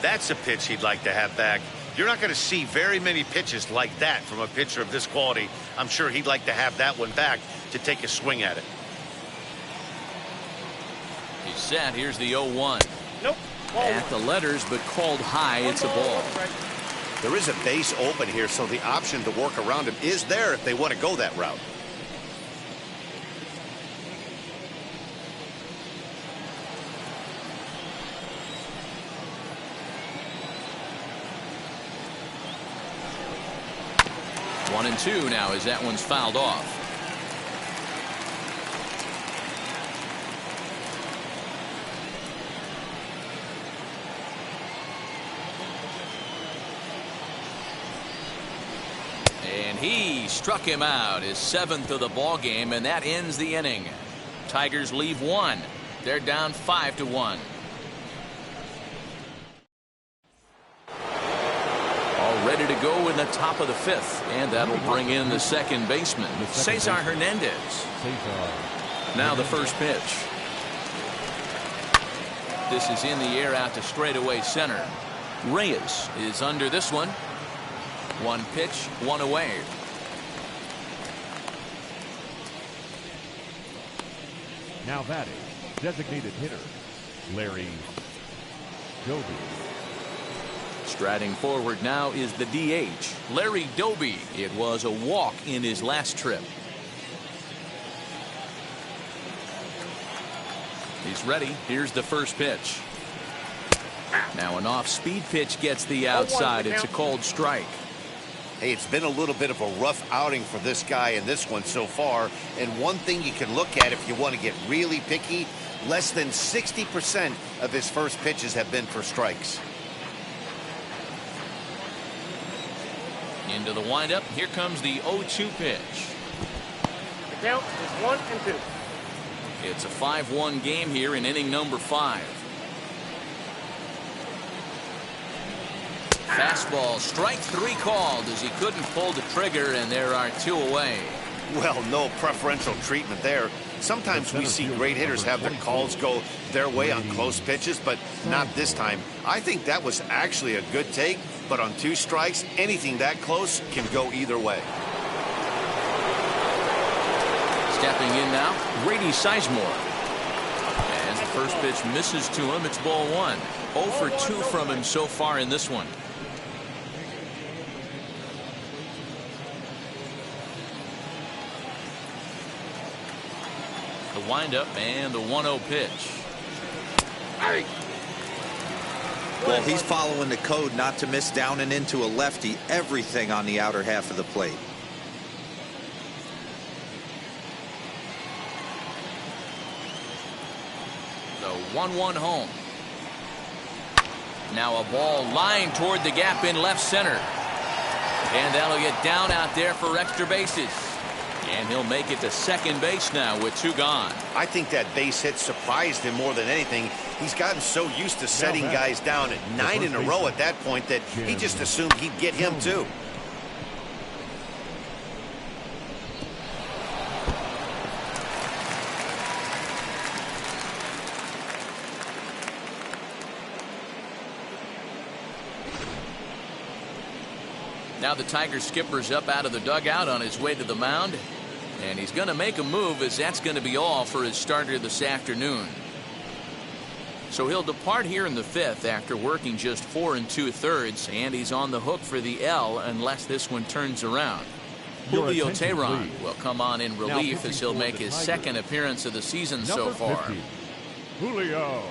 That's a pitch he'd like to have back. You're not going to see very many pitches like that from a pitcher of this quality. I'm sure he'd like to have that one back to take a swing at it. He's set. Here's the 0-1. Nope. At the letters, but called high. It's a ball. There is a base open here, so the option to work around him is there if they want to go that route. One and 2 now as that one's fouled off. And he struck him out, his 7th of the ball game, and that ends the inning. Tigers leave 1. They're down 5-1. All ready to go in the top of the 5th, and that'll bring in the second baseman, Cesar Hernandez. Now the first pitch. This is in the air out to straightaway center. Reyes is under this one. 1 pitch, 1 away. Now batting, designated hitter, Larry Doby. Striding forward now is the DH, Larry Doby. It was a walk in his last trip. He's ready. Here's the first pitch. Now an off-speed pitch gets the outside. It's a called strike. Hey, it's been a little bit of a rough outing for this guy in this one so far. And one thing you can look at if you want to get really picky, less than 60% of his first pitches have been for strikes. Into the windup. Here comes the 0-2 pitch. The count is 1 and 2. It's a 5-1 game here in inning number 5. Fastball, strike 3 called as he couldn't pull the trigger, and there are 2 away. Well, no preferential treatment there. Sometimes we see great hitters have their calls go their way on close pitches, but not this time. I think that was actually a good take, but on 2 strikes, anything that close can go either way. Stepping in now, Grady Sizemore. As the first pitch misses to him, it's ball 1. 0 for 2 from him so far in this one. The windup and the 1-0 pitch. Well, he's following the code not to miss down and into a lefty. Everything on the outer half of the plate. The 1-1 home. Now a ball lined toward the gap in left center. And that'll get down out there for extra bases. And he'll make it to second base now with 2 gone. I think that base hit surprised him more than anything. He's gotten so used to setting guys down at 9 in a row at that point that he just assumed he'd get him too. Now the Tigers skipper's up out of the dugout on his way to the mound. And he's going to make a move, as that's going to be all for his starter this afternoon. So he'll depart here in the 5th after working just 4 2/3, and he's on the hook for the L unless this one turns around. Julio Teheran will come on in relief as he'll make his second appearance of the season so far. 50, Julio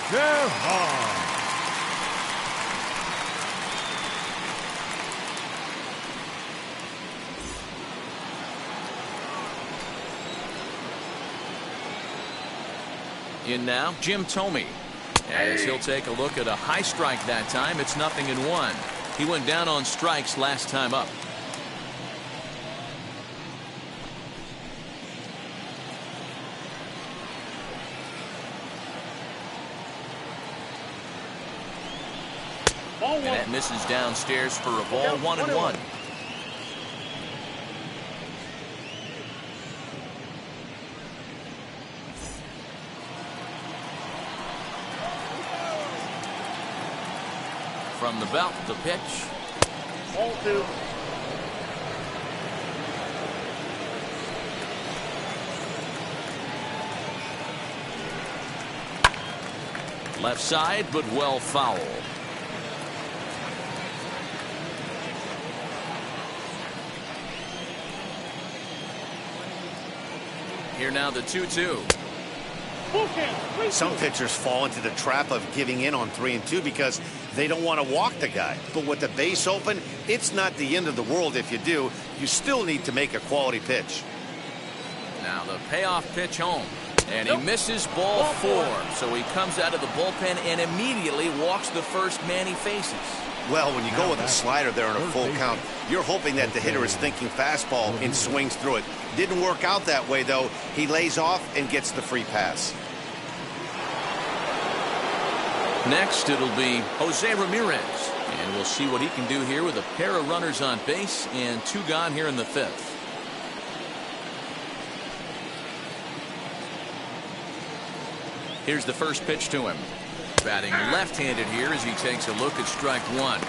Teheran. In now, Jim Thome, as he'll take a look at a high strike that time. It's 0-1. He went down on strikes last time up. And that misses downstairs for a ball. 1-1. From the belt, the pitch. Ball 2. Left side, but well foul. Here now the 2-2. Some pitchers fall into the trap of giving in on 3 and 2 because they don't want to walk the guy. But with the base open, it's not the end of the world if you do. You still need to make a quality pitch. Now the payoff pitch home. And he misses ball 4. So he comes out of the bullpen and immediately walks the first man he faces. Well, when you go with a slider there in a full count, you're hoping that the hitter is thinking fastball and swings through it. Didn't work out that way, though. He lays off and gets the free pass. Next, it'll be Jose Ramirez. And we'll see what he can do here with a pair of runners on base and 2 gone here in the 5th. Here's the first pitch to him. Batting left-handed here as he takes a look at strike 1.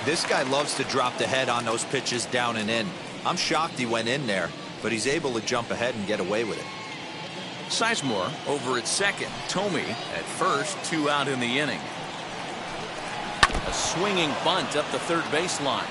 This guy loves to drop the head on those pitches down and in. I'm shocked he went in there, but he's able to jump ahead and get away with it. Sizemore over at second. Thome at first. 2 out in the inning. A swinging bunt up the third baseline.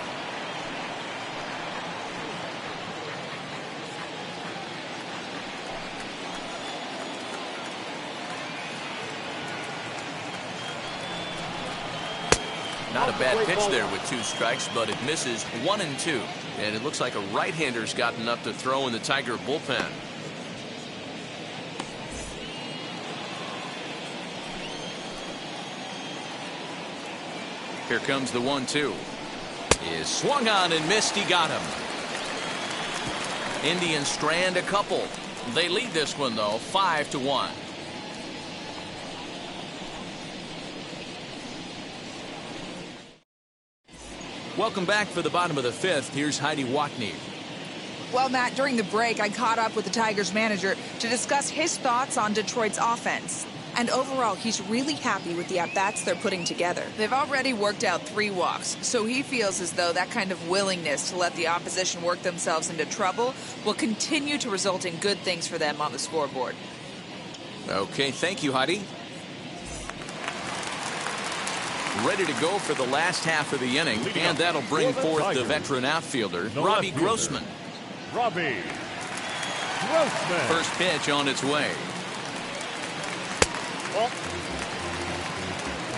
Not a bad pitch there with 2 strikes, but it misses 1 and 2. And it looks like a right-hander's gotten up to throw in the Tiger bullpen. Here comes the 1-2. Is swung on and missed. He got him. Indians strand a couple. They lead this one, though, 5-1. Welcome back for the bottom of the 5th. Here's Heidi Watney. Well, Matt, during the break, I caught up with the Tigers manager to discuss his thoughts on Detroit's offense. And overall, he's really happy with the at-bats they're putting together. They've already worked out 3 walks, so he feels as though that kind of willingness to let the opposition work themselves into trouble will continue to result in good things for them on the scoreboard. Okay, thank you, Heidi. Ready to go for the last half of the inning, and that'll bring forth the veteran outfielder, Robbie Grossman. Robbie Grossman. First pitch on its way.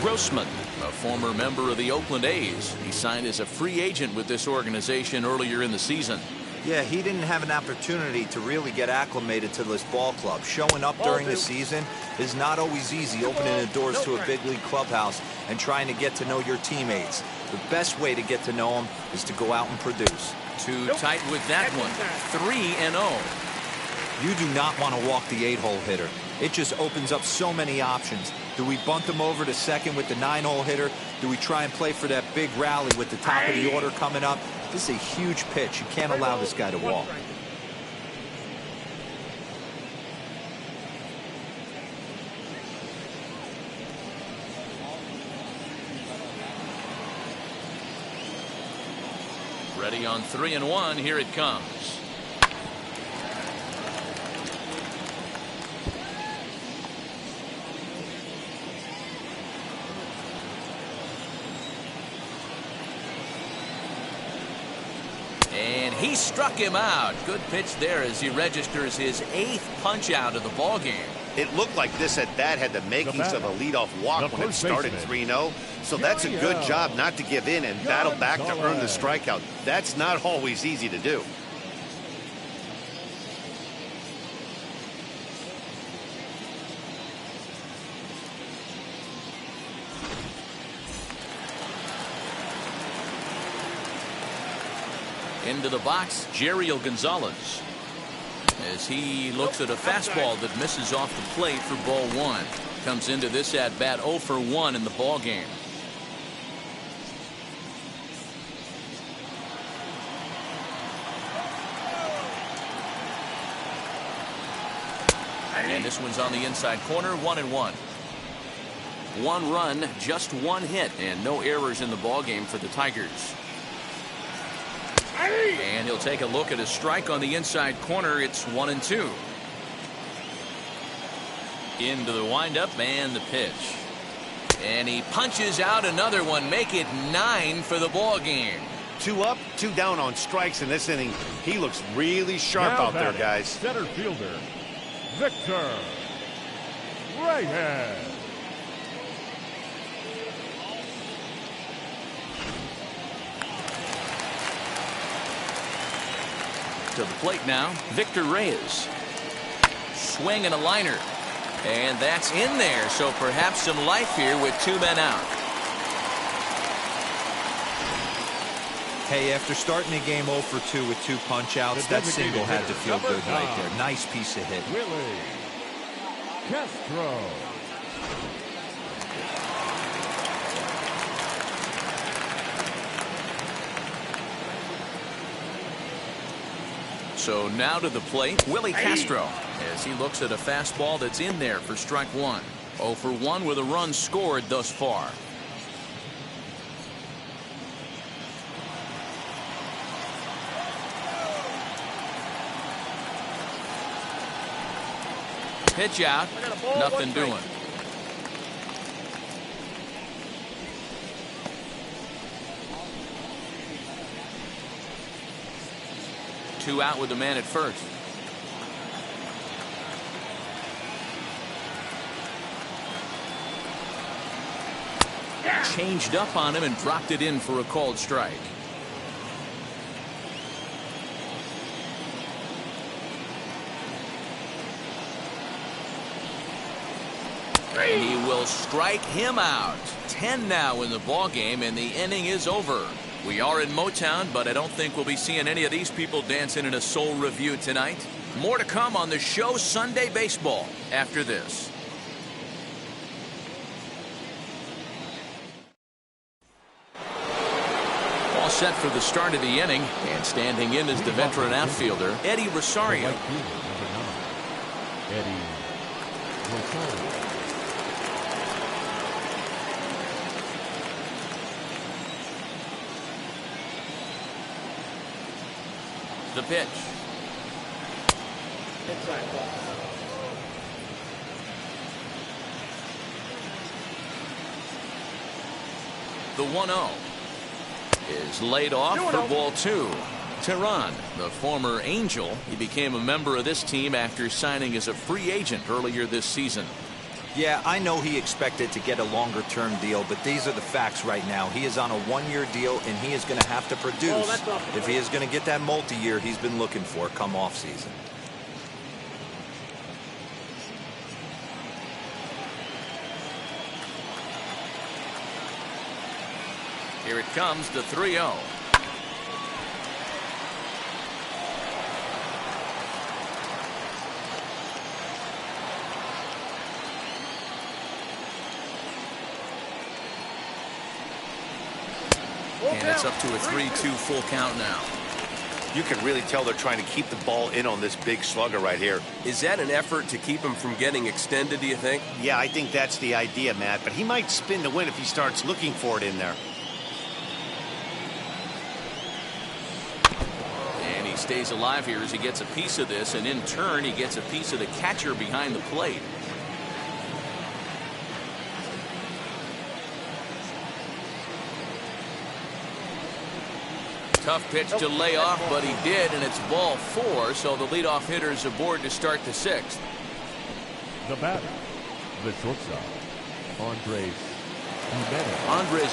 Grossman, a former member of the Oakland A's. He signed as a free agent with this organization earlier in the season. Yeah, he didn't have an opportunity to really get acclimated to this ball club. Showing up during the season is not always easy, opening the doors to a big league clubhouse and trying to get to know your teammates. The best way to get to know them is to go out and produce. Too tight with that one. 3-0. You do not want to walk the 8-hole hitter. It just opens up so many options. Do we bunt them over to second with the 9-hole hitter? Do we try and play for that big rally with the top of the order coming up? This is a huge pitch. You can't allow this guy to walk. Ready on 3-1. Here it comes. And he struck him out. Good pitch there as he registers his 8th punch out of the ball game. It looked like this at bat had the makings of a leadoff walk when it started 3-0. So that's a good job not to give in and battle back to earn the strikeout. That's not always easy to do. Into the box, Jeriel Gonzalez, as he looks at a fastball that misses off the plate for ball 1. Comes into this at bat 0 for 1 in the ball game. And this one's on the inside corner, 1-1. 1 run, just 1 hit, and no errors in the ball game for the Tigers. And he'll take a look at a strike on the inside corner. It's 1-2. Into the windup and the pitch. And he punches out another one. Make it 9 for the ball game. 2 up, 2 down on strikes in this inning. He looks really sharp out there, guys. Center fielder, Victor Reyes. To the plate now, Victor Reyes. Swing and a liner. And that's in there, so perhaps some life here with 2 men out. Hey, after starting the game 0 for 2 with 2 punch outs, that single had to feel good right there. Nice piece of hit. Willie Castro. So now to the plate, Willie Castro, as he looks at a fastball that's in there for strike 1. 0 for 1 with a run scored thus far. Pitch out, nothing doing. Two out with the man at first. Changed up on him and dropped it in for a called strike. And he will strike him out. 10 now in the ball game, and the inning is over. We are in Motown, but I don't think we'll be seeing any of these people dancing in a soul review tonight. More to come on the show Sunday Baseball after this. All set for the start of the inning, and standing in is the veteran outfielder, Eddie Rosario. Eddie Rosario. The pitch. The 1-0 is laid off for ball 2. Tehran, the former Angel, he became a member of this team after signing as a free agent earlier this season. Yeah, I know he expected to get a longer-term deal, but these are the facts right now. He is on a 1-year deal, and he is going to have to produce if he is going to get that multi-year he's been looking for come off-season. Here it comes, the 3-0. And it's up to a 3-2 full count now. You can really tell they're trying to keep the ball in on this big slugger right here. Is that an effort to keep him from getting extended, do you think? Yeah, I think that's the idea, Matt, but he might spin to win if he starts looking for it in there. he stays alive here as he gets a piece of this, and in turn he gets a piece of the catcher behind the plate. Tough pitch to lay off, but he did, and it's ball 4, so the leadoff hitter is aboard to start the 6th. The batter, the shortstop, Andres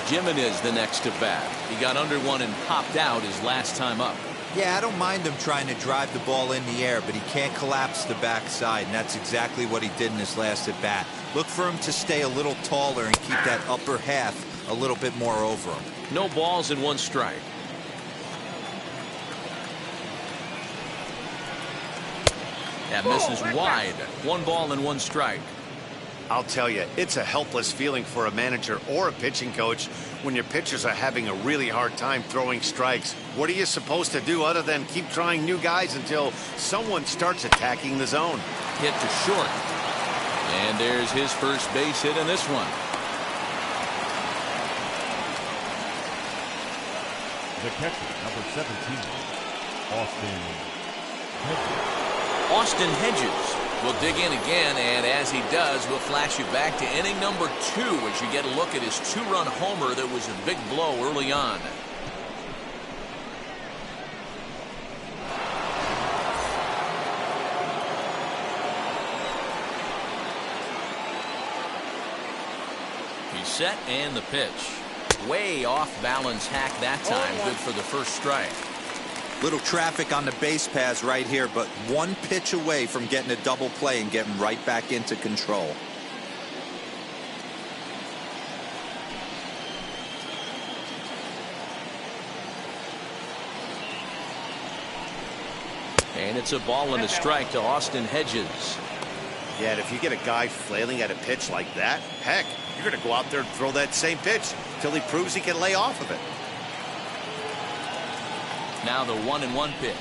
Gimenez the next to bat. He got under one and popped out his last time up. Yeah, I don't mind him trying to drive the ball in the air, but he can't collapse the backside, and that's exactly what he did in his last at bat. Look for him to stay a little taller and keep that upper half a little bit more over him. No balls and 1 strike. That misses wide. 1 ball and 1 strike. I'll tell you, it's a helpless feeling for a manager or a pitching coach when your pitchers are having a really hard time throwing strikes. What are you supposed to do other than keep trying new guys until someone starts attacking the zone? Hit to short. And there's his first base hit in this one. The catcher, number 17, Austin Hedges will dig in again, and as he does, we'll flash you back to inning number 2 as you get a look at his 2-run homer that was a big blow early on. He's set, and the pitch. Way off balance hack that time. Good for the first strike. Little traffic on the base paths right here, but 1 pitch away from getting a double play and getting right back into control. And it's a ball and a strike to Austin Hedges. Yeah, and if you get a guy flailing at a pitch like that, heck, you're going to go out there and throw that same pitch till he proves he can lay off of it. Now the 1-1 pitch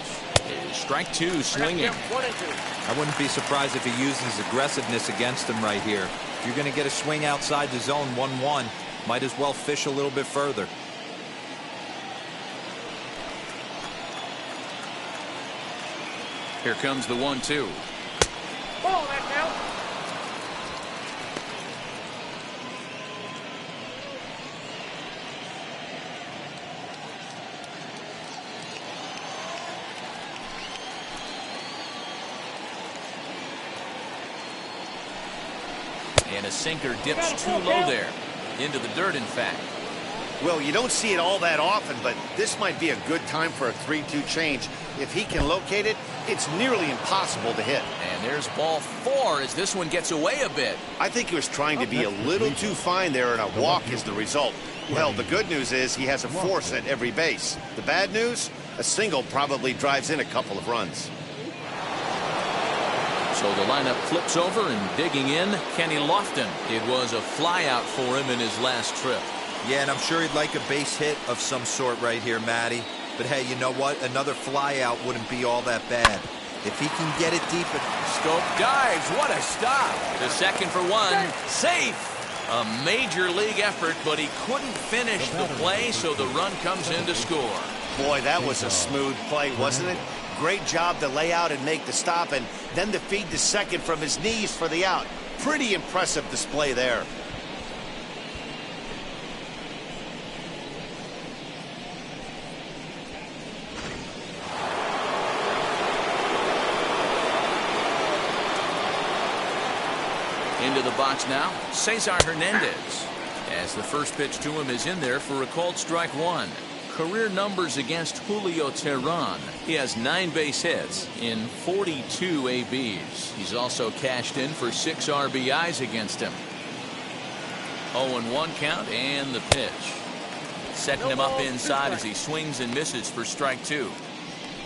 is strike 2 swinging. I wouldn't be surprised if he uses aggressiveness against him right here. If you're going to get a swing outside the zone 1-1, might as well fish a little bit further. Here comes the 1-2. Ball, that count. And a sinker dips too low there. Into the dirt, in fact. Well, you don't see it all that often, but this might be a good time for a 3-2 change. If he can locate it, it's nearly impossible to hit. And there's ball 4 as this one gets away a bit. I think he was trying to be a little too fine there, and a walk is the result. Well, the good news is he has a force at every base. The bad news? A single probably drives in a couple of runs. So the lineup flips over, and digging in, Kenny Lofton. It was a flyout for him in his last trip. Yeah, and I'm sure he'd like a base hit of some sort right here, Matty. But hey, you know what? Another flyout wouldn't be all that bad. If he can get it deep. Scope dives. What a stop. The second for 1. Safe. A major league effort, but he couldn't finish the play, so the run comes in to score. Boy, that was a smooth play, wasn't it? Great job to lay out and make the stop, and then to feed the second from his knees for the out. Pretty impressive display there. Into the box now, Cesar Hernandez. As the first pitch to him is in there for a called strike 1. Career numbers against Julio Teheran. He has 9 base hits in 42 ABs. He's also cashed in for 6 RBIs against him. 0-1 count, and the pitch. Setting him up inside as he swings and misses for strike 2.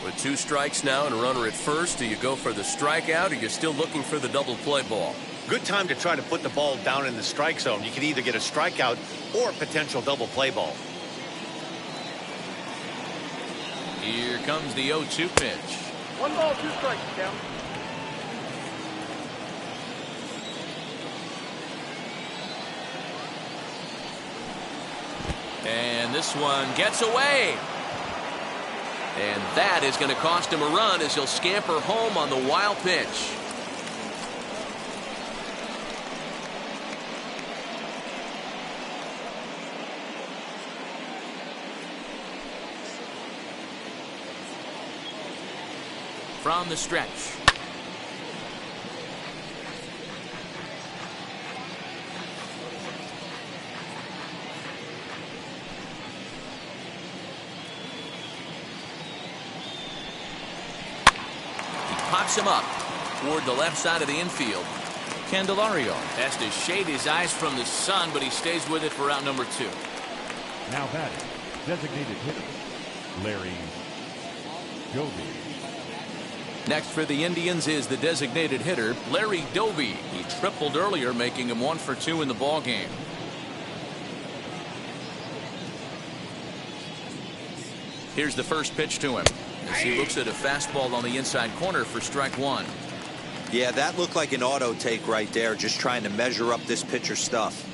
With 2 strikes now and a runner at first, do you go for the strikeout, or you're still looking for the double play ball? Good time to try to put the ball down in the strike zone. You can either get a strikeout or a potential double play ball. Here comes the 0-2 pitch. 1 ball, 2 strikes, Cal. And this one gets away. And that is going to cost him a run as he'll scamper home on the wild pitch. From the stretch. Pops him up toward the left side of the infield. Candelario has to shade his eyes from the sun, but he stays with it for out number 2. Now batting, designated hitter, Larry Doby. Next for the Indians is the designated hitter, Larry Doby. He tripled earlier, making him 1 for 2 in the ballgame. Here's the first pitch to him, as he looks at a fastball on the inside corner for strike 1. Yeah, that looked like an auto take right there, just trying to measure up this pitcher's stuff.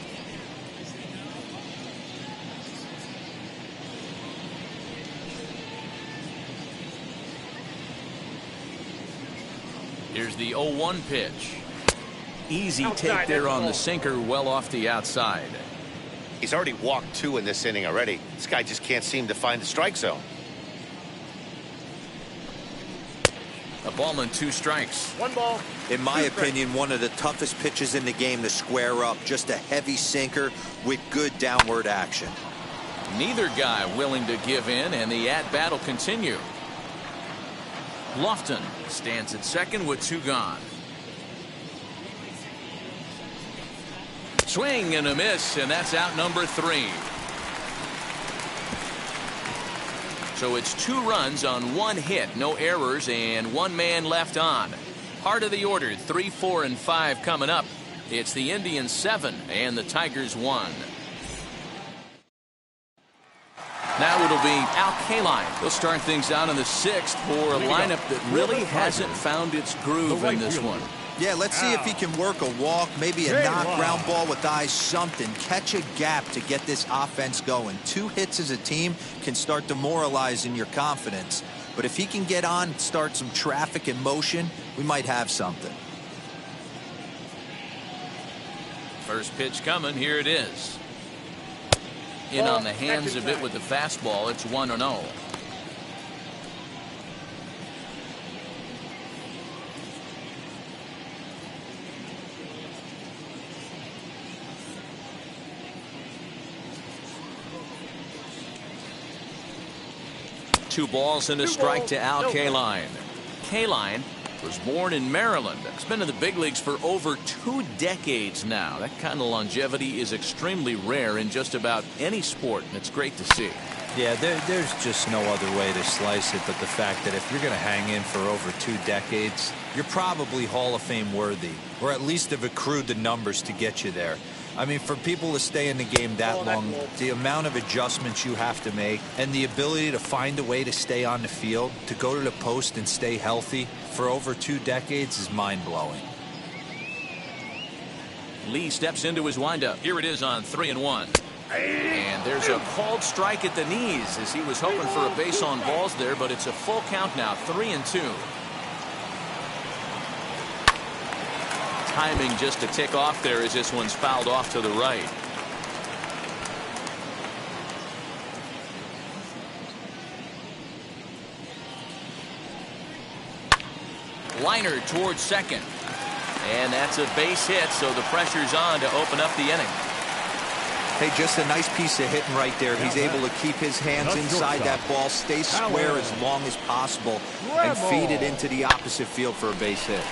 Here's the 0-1 pitch. Easy take there on the sinker, well off the outside. He's already walked 2 in this inning already. This guy just can't seem to find the strike zone. A ball and 2 strikes. 1 ball. In my opinion, one of the toughest pitches in the game to square up. Just a heavy sinker with good downward action. Neither guy willing to give in, and the at-bat will continue. Lofton stands at second with 2 gone. Swing and a miss, and that's out number 3. So it's 2 runs on 1 hit, no errors, and 1 man left on. Heart of the order, 3, 4, and 5 coming up. It's the Indians 7 and the Tigers 1. Now it'll be Al Kaline. He'll start things out in the 6th for a lineup that really hasn't found its groove in this one. Yeah, let's see if he can work a walk, maybe a knock, ground ball with eyes, something. Catch a gap to get this offense going. 2 hits as a team can start demoralizing your confidence. But if he can get on, start some traffic in motion, we might have something. First pitch coming. Here it is. In on the hands of it with the fastball. It's 1-0. Two balls and a strike to Al Kaline. Kaline was born in Maryland. He's been in the big leagues for over 2 decades now. That kind of longevity is extremely rare in just about any sport, and it's great to see. Yeah, there's just no other way to slice it but the fact that if you're going to hang in for over 2 decades, you're probably Hall of Fame worthy, or at least have accrued the numbers to get you there. I mean, for people to stay in the game that long, the amount of adjustments you have to make and the ability to find a way to stay on the field, to go to the post and stay healthy for over 2 decades is mind-blowing. Lee steps into his windup. Here it is on 3-1. And there's a called strike at the knees as he was hoping for a base on balls there, but it's a full count now, 3-2. Timing just to tick off there as this one's fouled off to the right. Liner towards second. And that's a base hit, so the pressure's on to open up the inning. Hey, just a nice piece of hitting right there. He's able to keep his hands inside that ball, stay square as long as possible, and feed it into the opposite field for a base hit.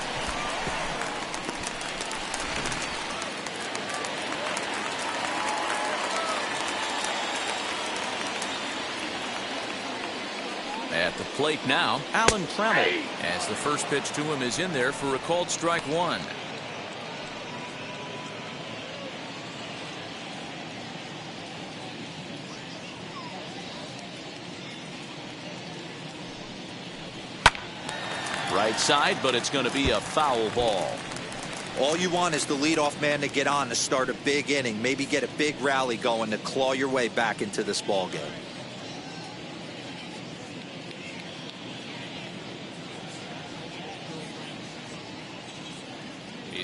At the plate now, Alan Trammell, as the first pitch to him is in there for a called strike 1. Right side, but it's going to be a foul ball. All you want is the leadoff man to get on to start a big inning, maybe get a big rally going to claw your way back into this ball game.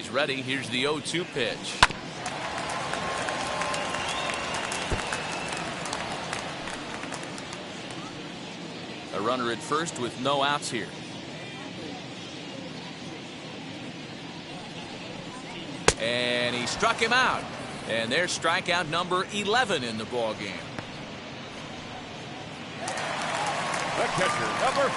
He's ready. Here's the 0-2 pitch. A runner at first with no outs here. And he struck him out. And there's strikeout number 11 in the ball game.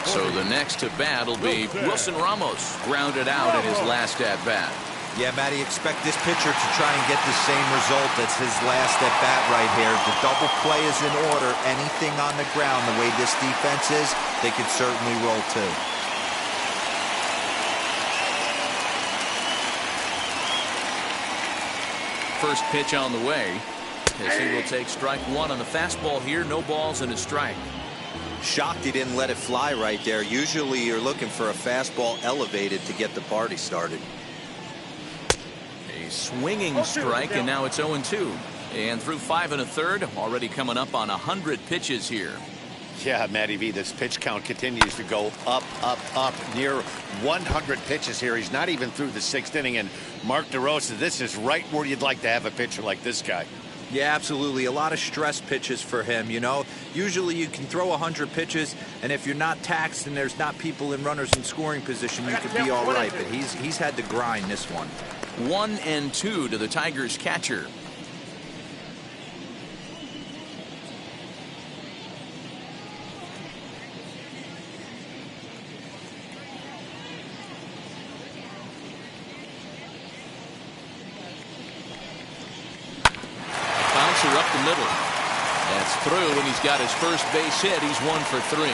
So the next to bat will be Wilson Ramos, grounded out in his last at bat. Yeah, Matty, expect this pitcher to try and get the same result as his last at bat right here. The double play is in order. Anything on the ground, the way this defense is, they could certainly roll too. First pitch on the way, as he will take strike one on the fastball here. No balls and a strike. Shocked he didn't let it fly right there. Usually you're looking for a fastball elevated to get the party started. A swinging strike, and now it's 0-2. And through 5 1/3, already coming up on 100 pitches here. Yeah, Matty V, this pitch count continues to go up, near 100 pitches here. He's not even through the 6th inning, and Mark DeRosa, this is right where you'd like to have a pitcher like this guy. Yeah, absolutely. A lot of stress pitches for him, you know. Usually you can throw 100 pitches, and if you're not taxed and there's not people in runners in scoring position, you could be all right. But he's had to grind this one. 1-2 to the Tigers catcher. Up the middle. That's through, and he's got his first base hit. He's 1 for 3.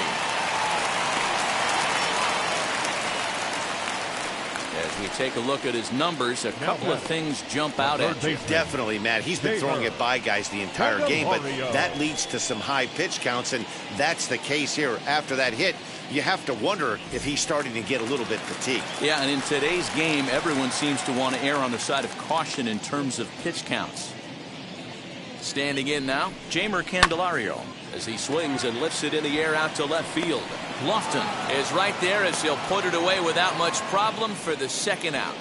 As we take a look at his numbers, a couple of things jump out at you. Definitely, Matt. He's been throwing it by guys the entire game, but that leads to some high pitch counts, and that's the case here. After that hit, you have to wonder if he's starting to get a little bit fatigued. Yeah, and in today's game, everyone seems to want to err on the side of caution in terms of pitch counts. Standing in now, Jamer Candelario, as he swings and lifts it in the air out to left field. Lofton is right there as he'll put it away without much problem for the second out.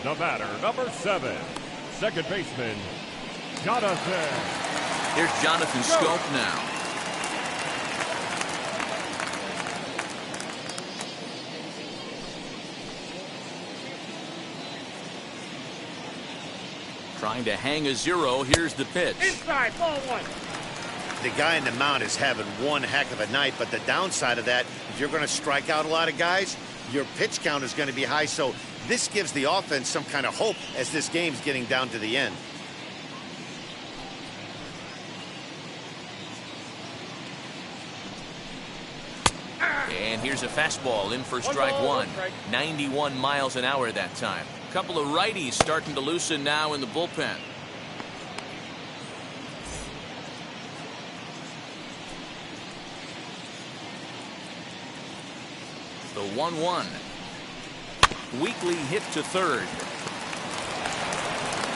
The batter, number 7, second baseman, Jonathan. Here's Jonathan Scope now. Trying to hang a 0. Here's the pitch. Inside, ball 1. The guy in the mound is having one heck of a night, but the downside of that, if you're going to strike out a lot of guys, your pitch count is going to be high. So this gives the offense some kind of hope as this game's getting down to the end. And here's a fastball in for strike one. 91 miles an hour that time. A couple of righties starting to loosen now in the bullpen. The 1-1. Weekly hit to third.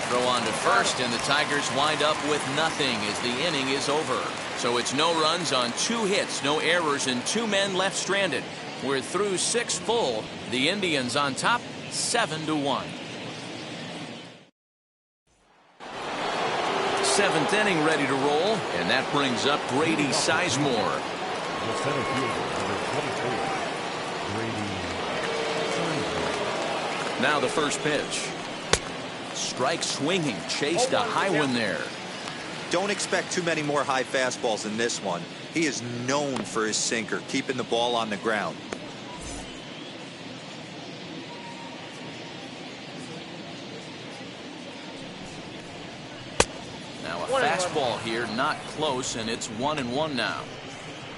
Throw on to first, and the Tigers wind up with nothing as the inning is over. So it's no runs on 2 hits, no errors, and 2 men left stranded. We're through 6 full. The Indians on top, 7-1. 7th inning ready to roll, and that brings up Grady Sizemore. The center fielder, number 24, Grady Sizemore. Now the first pitch. Strike swinging, chased a high one there. Don't expect too many more high fastballs in this one. He is known for his sinker, keeping the ball on the ground. Now a fastball here, not close, and it's 1-1 now.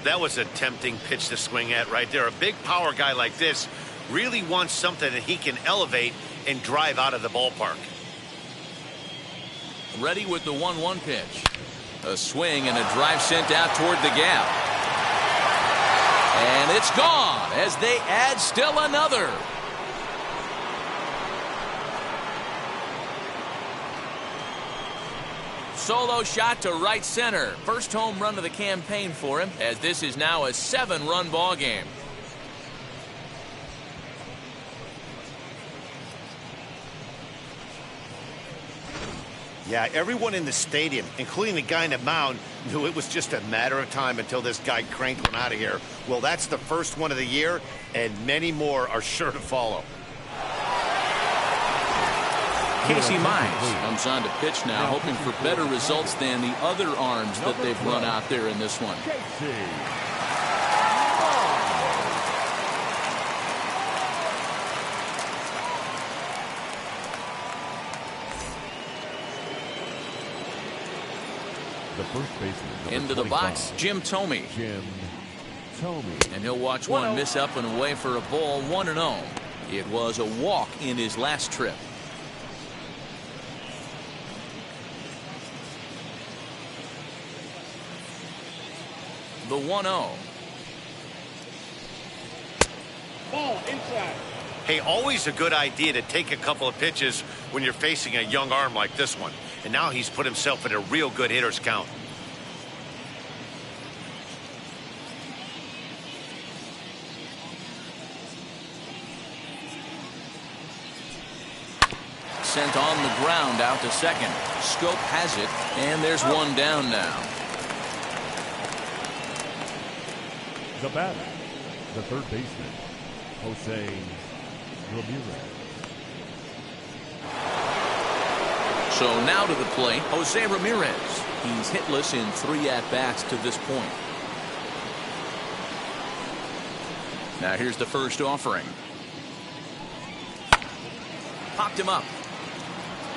That was a tempting pitch to swing at right there. A big power guy like this really wants something that he can elevate and drive out of the ballpark. Ready with the 1-1 pitch. A swing and a drive sent out toward the gap. And it's gone as they add still another. Solo shot to right center. First home run of the campaign for him, as this is now a 7-run ball game. Yeah, everyone in the stadium, including the guy in the mound, knew it was just a matter of time until this guy cranked one out of here. Well, that's the first one of the year, and many more are sure to follow. Casey Mize comes on to pitch now, hoping for better results than the other arms that they've run out there in this one. The first baseman. Into the box, Jim Thome. And he'll watch one miss up and away for a ball, 1-0. It was a walk in his last trip. The 1-0. Ball inside. Hey, always a good idea to take a couple of pitches when you're facing a young arm like this one. And now he's put himself in a real good hitter's count. Sent on the ground out to second. Scope has it, and there's one down now. The batter, the third baseman, Jose Ramirez. So now to the plate, Jose Ramirez. He's hitless in 3 at-bats to this point. Now here's the first offering. Popped him up.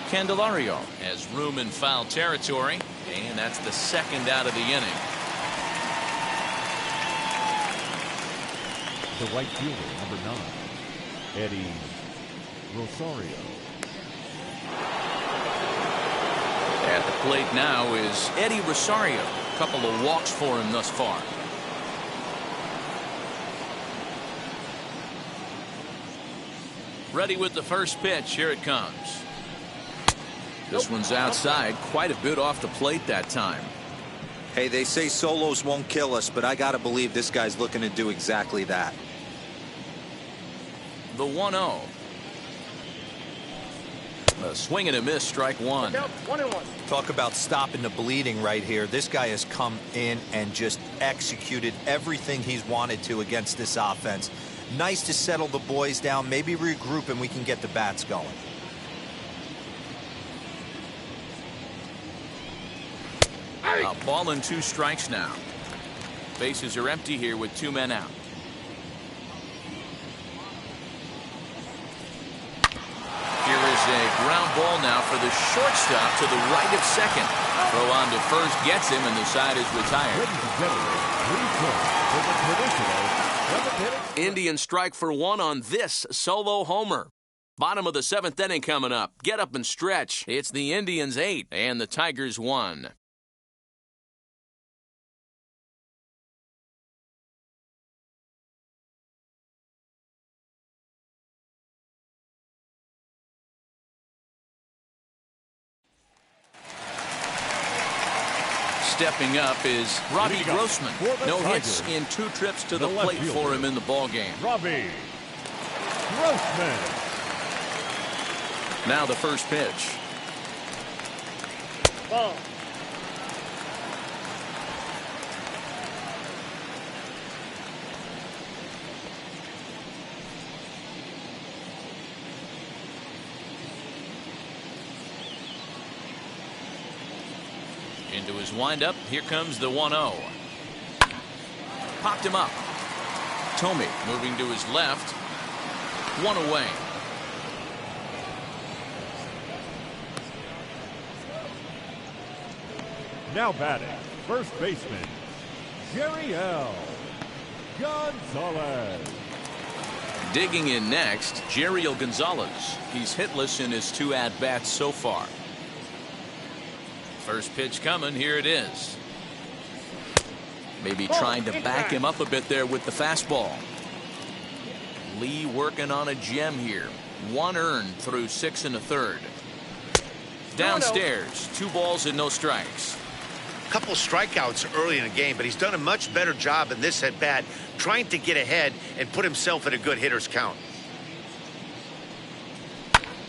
Candelario has room in foul territory, and that's the second out of the inning. The right fielder, number 9, Eddie Rosario. At the plate now is Eddie Rosario. A couple of walks for him thus far. Ready with the first pitch. Here it comes. This one's outside, quite a bit off the plate that time. Hey, they say solos won't kill us, but I got to believe this guy's looking to do exactly that. The 1-0. A swing and a miss, strike one. 1-1. Talk about stopping the bleeding right here. This guy has come in and just executed everything he's wanted to against this offense. Nice to settle the boys down, maybe regroup, and we can get the bats going. A ball and 2 strikes now. Bases are empty here with 2 men out. Here is a ground ball now for the shortstop to the right of second. Throw on to first gets him, and the side is retired. Indians strike for 1 on this solo homer. Bottom of the 7th inning coming up. Get up and stretch. It's the Indians 8 and the Tigers 1. Stepping up is Robbie Grossman. No hits in 2 trips to the plate for him in the ballgame. Robbie Grossman. Now the first pitch. Ball. Into his windup. Here comes the 1-0. Popped him up. Thome moving to his left. 1 away. Now batting, first baseman, Jerry L. Gonzalez. Digging in next, Jerriel Gonzalez. He's hitless in his 2 at-bats so far. First pitch coming. Here it is. Maybe trying to back him up a bit there with the fastball. Lee working on a gem here. 1 earned through 6 1/3. Downstairs, 2 balls and no strikes. Couple strikeouts early in the game, but he's done a much better job in this at bat, trying to get ahead and put himself in a good hitter's count.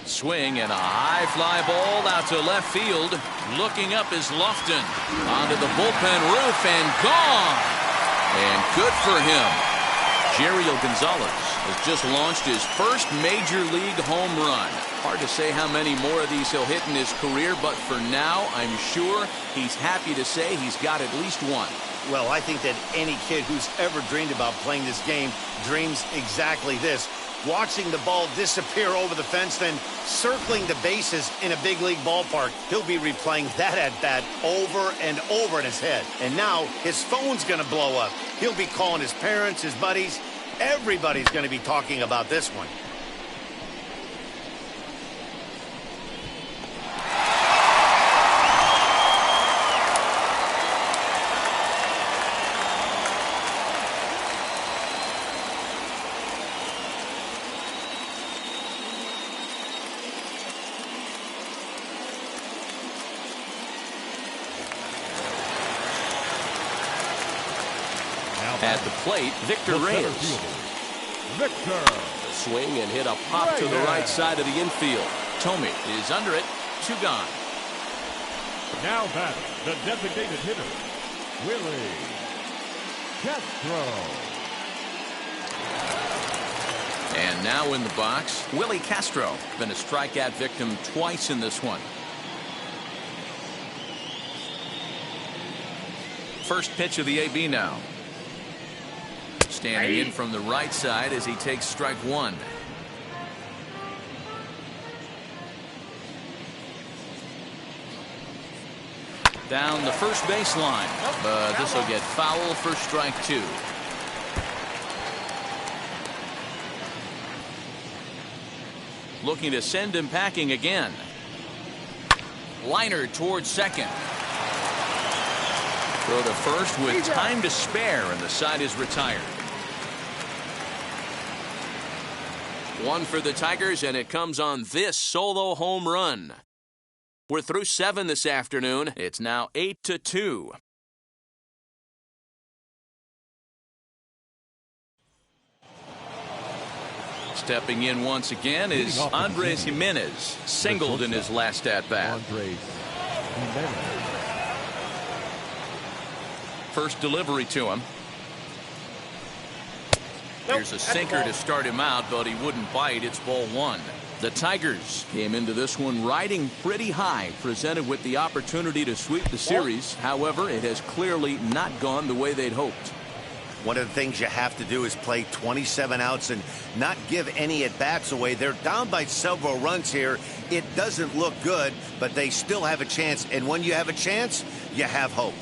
Swing and a high fly ball out to left field. Looking up is Lofton. Onto the bullpen roof and gone. And good for him. Jeriel Gonzalez has just launched his first major league home run. Hard to say how many more of these he'll hit in his career, but for now, I'm sure he's happy to say he's got at least one. Well, I think that any kid who's ever dreamed about playing this game dreams exactly this. Watching the ball disappear over the fence, then circling the bases in a big league ballpark. He'll be replaying that at-bat over and over in his head. And now his phone's going to blow up. He'll be calling his parents, his buddies. Everybody's going to be talking about this one. At the plate, Victor Reyes. Victor. Swing and hit a pop to the right side of the infield. Tomey is under it. 2 gone. Now batting, the designated hitter, Willie Castro. And now in the box, Willie Castro. Been a strikeout victim twice in this one. First pitch of the AB now. Standing in from the right side as he takes strike 1. Down the first baseline, but this will get foul for strike 2. Looking to send him packing again. Liner towards second. Throw to first with time to spare, and the side is retired. 1 for the Tigers, and it comes on this solo home run. We're through 7 this afternoon. It's now 8-2. Stepping in once again is Andres Jimenez. Singled in his last at-bat. First delivery to him. Here's a sinker to start him out, but he wouldn't bite. It's ball 1. The Tigers came into this one riding pretty high, presented with the opportunity to sweep the series. However, it has clearly not gone the way they'd hoped. One of the things you have to do is play 27 outs and not give any at-bats away. They're down by several runs here. It doesn't look good, but they still have a chance. And when you have a chance, you have hope.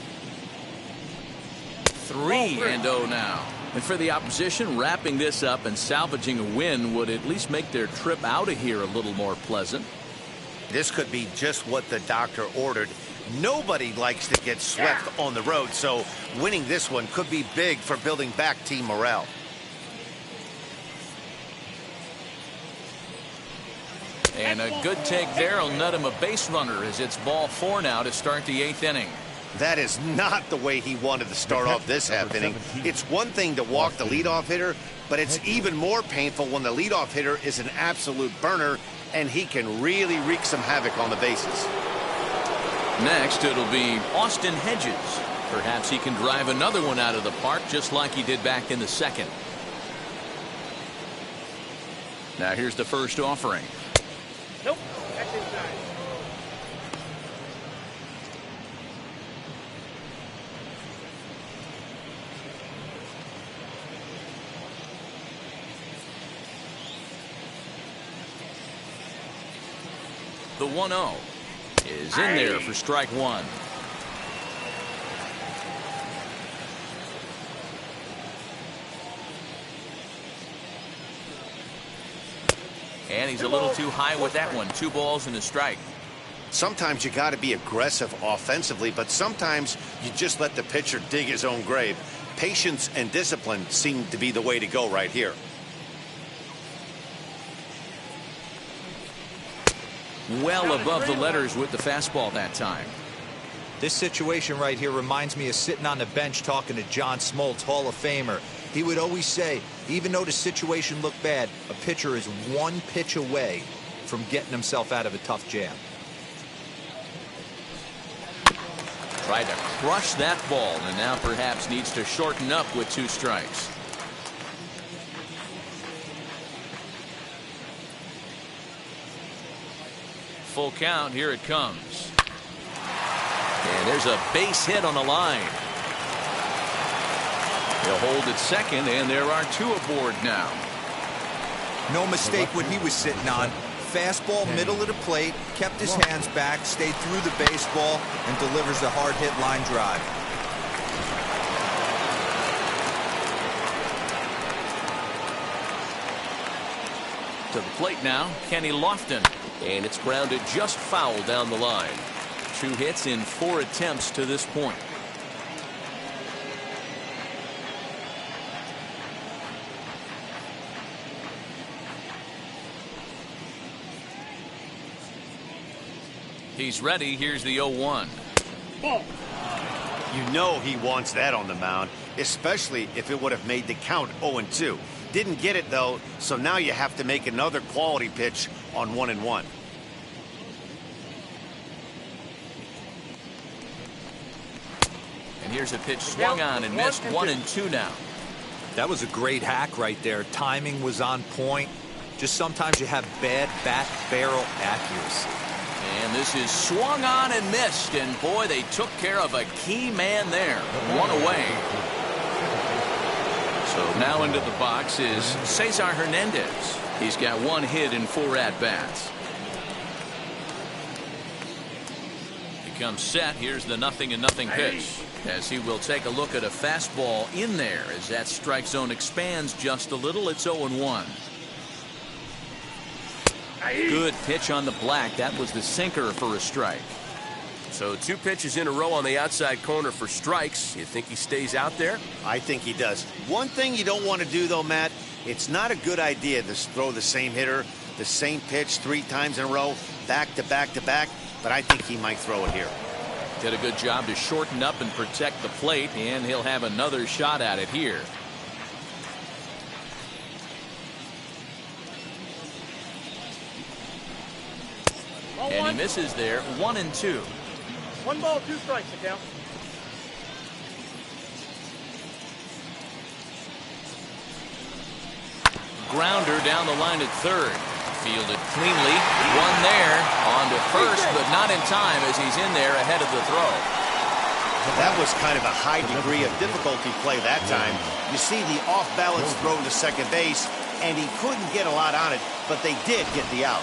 3-0 now. And for the opposition, wrapping this up and salvaging a win would at least make their trip out of here a little more pleasant. This could be just what the doctor ordered. Nobody likes to get swept on the road, so winning this one could be big for building back team morale. And a good take there will nut him a base runner as it's ball 4 now to start the 8th inning. That is not the way he wanted to start off this half inning. It's one thing to walk the leadoff hitter, but it's even more painful when the leadoff hitter is an absolute burner, and he can really wreak some havoc on the bases. Next, it'll be Austin Hedges. Perhaps he can drive another one out of the park just like he did back in the 2nd. Now here's the first offering. Nope, that's inside. The 1-0 is in there for strike 1. And he's a little too high with that one. 2 balls and a strike. Sometimes you got to be aggressive offensively, but sometimes you just let the pitcher dig his own grave. Patience and discipline seem to be the way to go right here. Well above the letters with the fastball that time. This situation right here reminds me of sitting on the bench talking to John Smoltz, Hall of Famer. He would always say, even though the situation looked bad, a pitcher is 1 pitch away from getting himself out of a tough jam. Tried to crush that ball, and now perhaps needs to shorten up with 2 strikes. Full count. Here it comes. And there's a base hit on the line. He'll hold at second, and there are 2 aboard now. No mistake what he was sitting on. Fastball, middle of the plate, kept his hands back, stayed through the baseball, and delivers a hard hit line drive. To the plate now, Kenny Lofton. And it's grounded just foul down the line. 2 hits in 4 attempts to this point. He's ready. Here's the 0-1. You know he wants that on the mound, especially if it would have made the count 0-2. Didn't get it, though, so now you have to make another quality pitch on 1-1. And here's a pitch swung on and missed. 1-2 now. That was a great hack right there. Timing was on point. Just sometimes you have bad bat barrel accuracy. And this is swung on and missed. And boy, they took care of a key man there. 1 away. So now into the box is Cesar Hernandez. He's got 1 hit in 4 at-bats. He comes set. Here's the 0-0 pitch. As he will take a look at a fastball in there as that strike zone expands just a little. It's 0-1. Good pitch on the black. That was the sinker for a strike. So 2 pitches in a row on the outside corner for strikes. You think he stays out there? I think he does. One thing you don't want to do, though, Matt, it's not a good idea to throw the same hitter, the same pitch 3 times in a row, back to back to back, but I think he might throw it here. Did a good job to shorten up and protect the plate, and he'll have another shot at it here. And he misses there. 1-2. 1 ball, 2 strikes, account. Grounder down the line at third. Fielded cleanly. 1 there. On to first, but not in time as he's in there ahead of the throw. That was kind of a high degree of difficulty play that time. You see the off-balance throw to second base, and he couldn't get a lot on it, but they did get the out.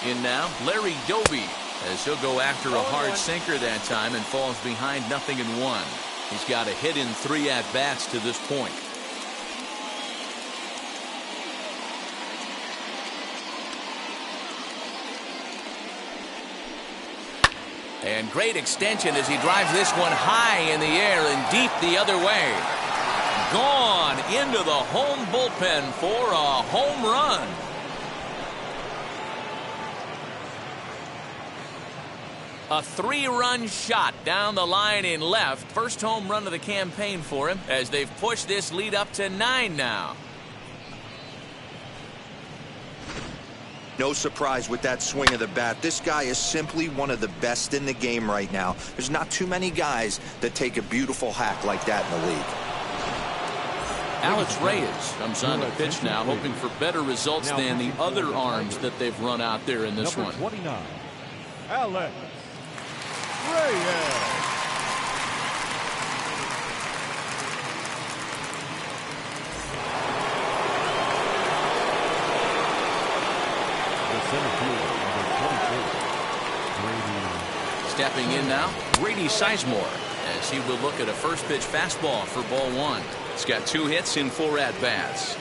In now, Larry Doby, as he'll go after a hard sinker that time and falls behind 0-1. He's got a hit in 3 at-bats to this point. And great extension as he drives this one high in the air and deep the other way. Gone into the home bullpen for a home run. A 3-run shot down the line in left. First home run of the campaign for him as they've pushed this lead up to 9 now. No surprise with that swing of the bat. This guy is simply one of the best in the game right now. There's not too many guys that take a beautiful hack like that in the league. Alex Reyes comes on the pitch now, hoping for better results than the other arms that they've run out there in this one. 29, Alex Reyes. Stepping in now, Grady Sizemore, as he will look at a first pitch fastball for ball 1. He's got 2 hits in 4 at-bats.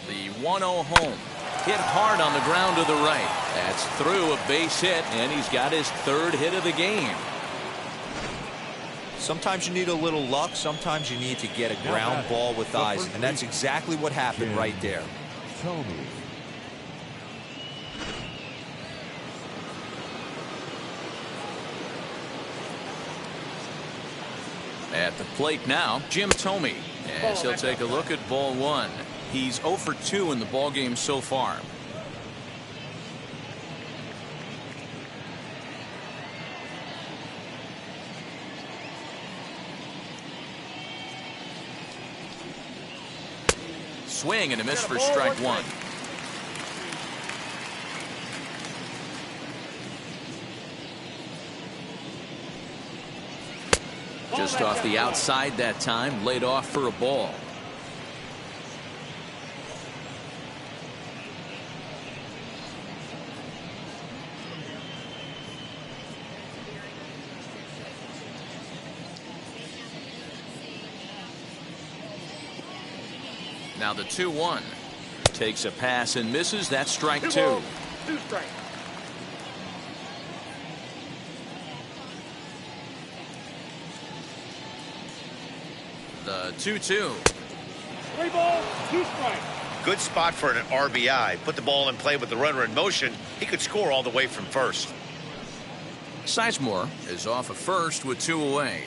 The 1-0 home. Hit hard on the ground to the right. That's through a base hit, and he's got his 3rd hit of the game. Sometimes you need a little luck. Sometimes you need to get a ground ball with eyes. And that's exactly what happened right there. Tony. At the plate now, Jim Thome, as he'll take a look at ball one. He's 0 for 2 in the ballgame so far. Swing and a miss for strike one. Just off the outside that time, laid off for a ball. Now the 2-1. Takes a pass and misses. That's strike two. 2 strikes. The 2-2. 3 balls, 2 strikes. Good spot for an RBI. Put the ball in play with the runner in motion. He could score all the way from first. Sizemore is off of first with 2 away.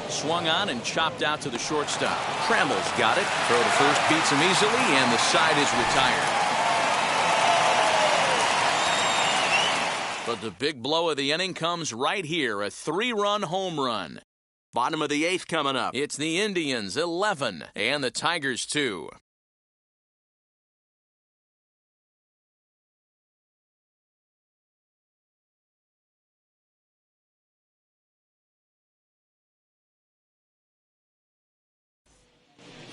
Swung on and chopped out to the shortstop. Trammell's got it. Throw to first beats him easily, and the side is retired. But the big blow of the inning comes right here, a 3-run home run. Bottom of the 8th coming up. It's the Indians 11 and the Tigers 2.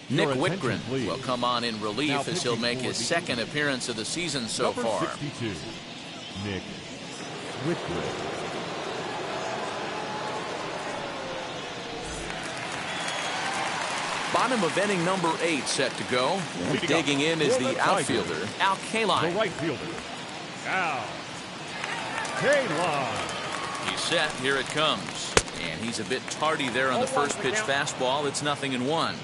Nick Whitgren will come on in relief as he'll make his second appearance of the season so far. 62, Nick Whitgren. Bottom of inning number 8 set to go. Digging in is the outfielder, Al Kaline. The right fielder, Al Kaline. He's set. Here it comes. And he's a bit tardy there on the first pitch fastball. It's 0-1.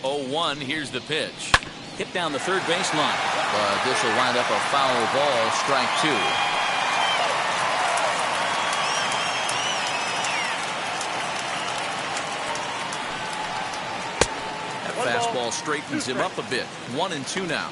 Oh, here's the pitch. Hit down the third baseline. But this will wind up a foul ball, strike 2. That fastball straightens him up a bit. 1-2 now.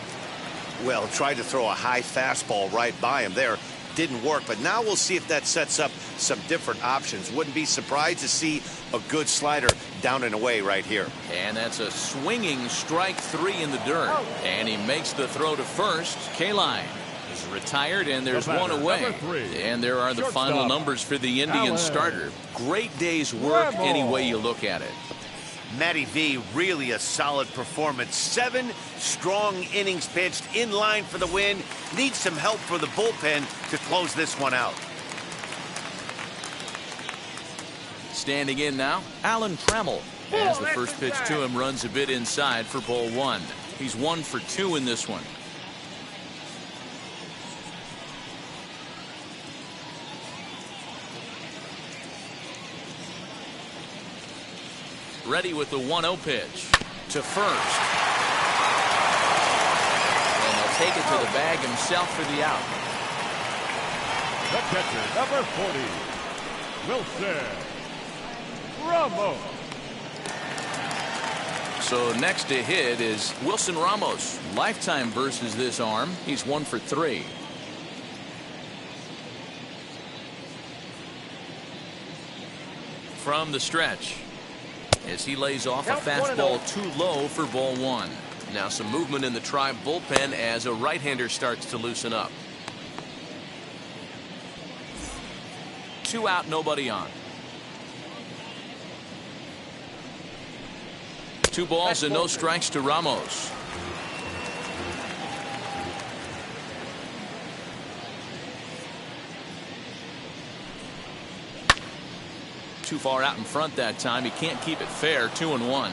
Well, tried to throw a high fastball right by him there. Didn't work, but now we'll see if that sets up some different options. Wouldn't be surprised to see a good slider down and away right here. And that's a swinging strike 3 in the dirt. And he makes the throw to first. Kaline is retired, and there's one away. And there are the final numbers for the Indian starter. Great day's work any way you look at it. Matty V, really a solid performance. 7 strong innings pitched, in line for the win. Needs some help for the bullpen to close this one out. Standing in now, Alan Trammell. As the first pitch to him runs a bit inside for ball 1. He's 1 for 2 in this one. Ready with the 1-0 pitch to first. And he'll take it to the bag himself for the out. The catcher, number 40, Wilson Ramos. So next to hit is Wilson Ramos. Lifetime versus this arm. He's 1 for 3. From the stretch, as he lays off a fastball too low for ball 1. Now some movement in the Tribe bullpen as a right-hander starts to loosen up. 2 out, nobody on. 2 balls and no strikes to Ramos. Too far out in front that time. He can't keep it fair. 2-1.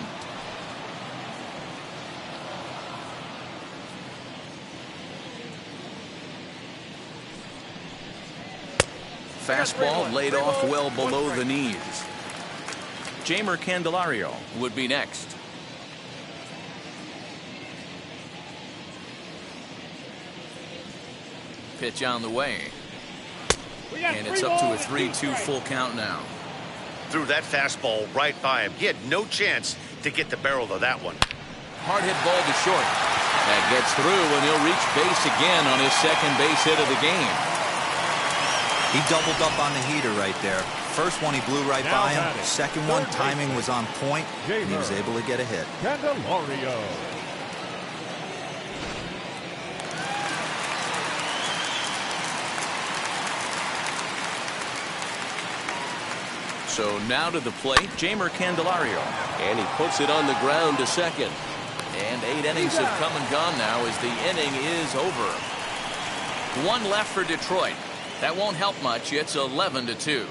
fastball laid off well below the knees. Jamer Candelario would be next. Pitch on the way. And it's up to a 3-2 full count now. Threw that fastball right by him. He had no chance to get the barrel of that one. Hard hit ball to short. That gets through, and he'll reach base again on his second base hit of the game. He doubled up on the heater right there. First one he blew right by him. Second one, timing was on point, and he was able to get a hit. Candelario. So now to the plate, Jamer Candelario. And he puts it on the ground to second. And 8 innings have come and gone now as the inning is over. One left for Detroit. That won't help much. It's 11-2.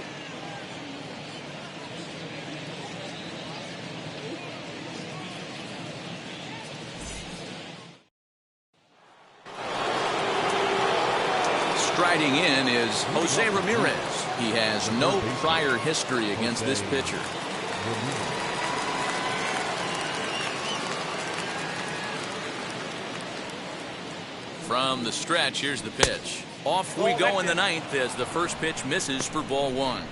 Striding in is Jose Ramirez. He has no prior history against this pitcher. From the stretch, here's the pitch. Off we go in the ninth as the first pitch misses for ball one.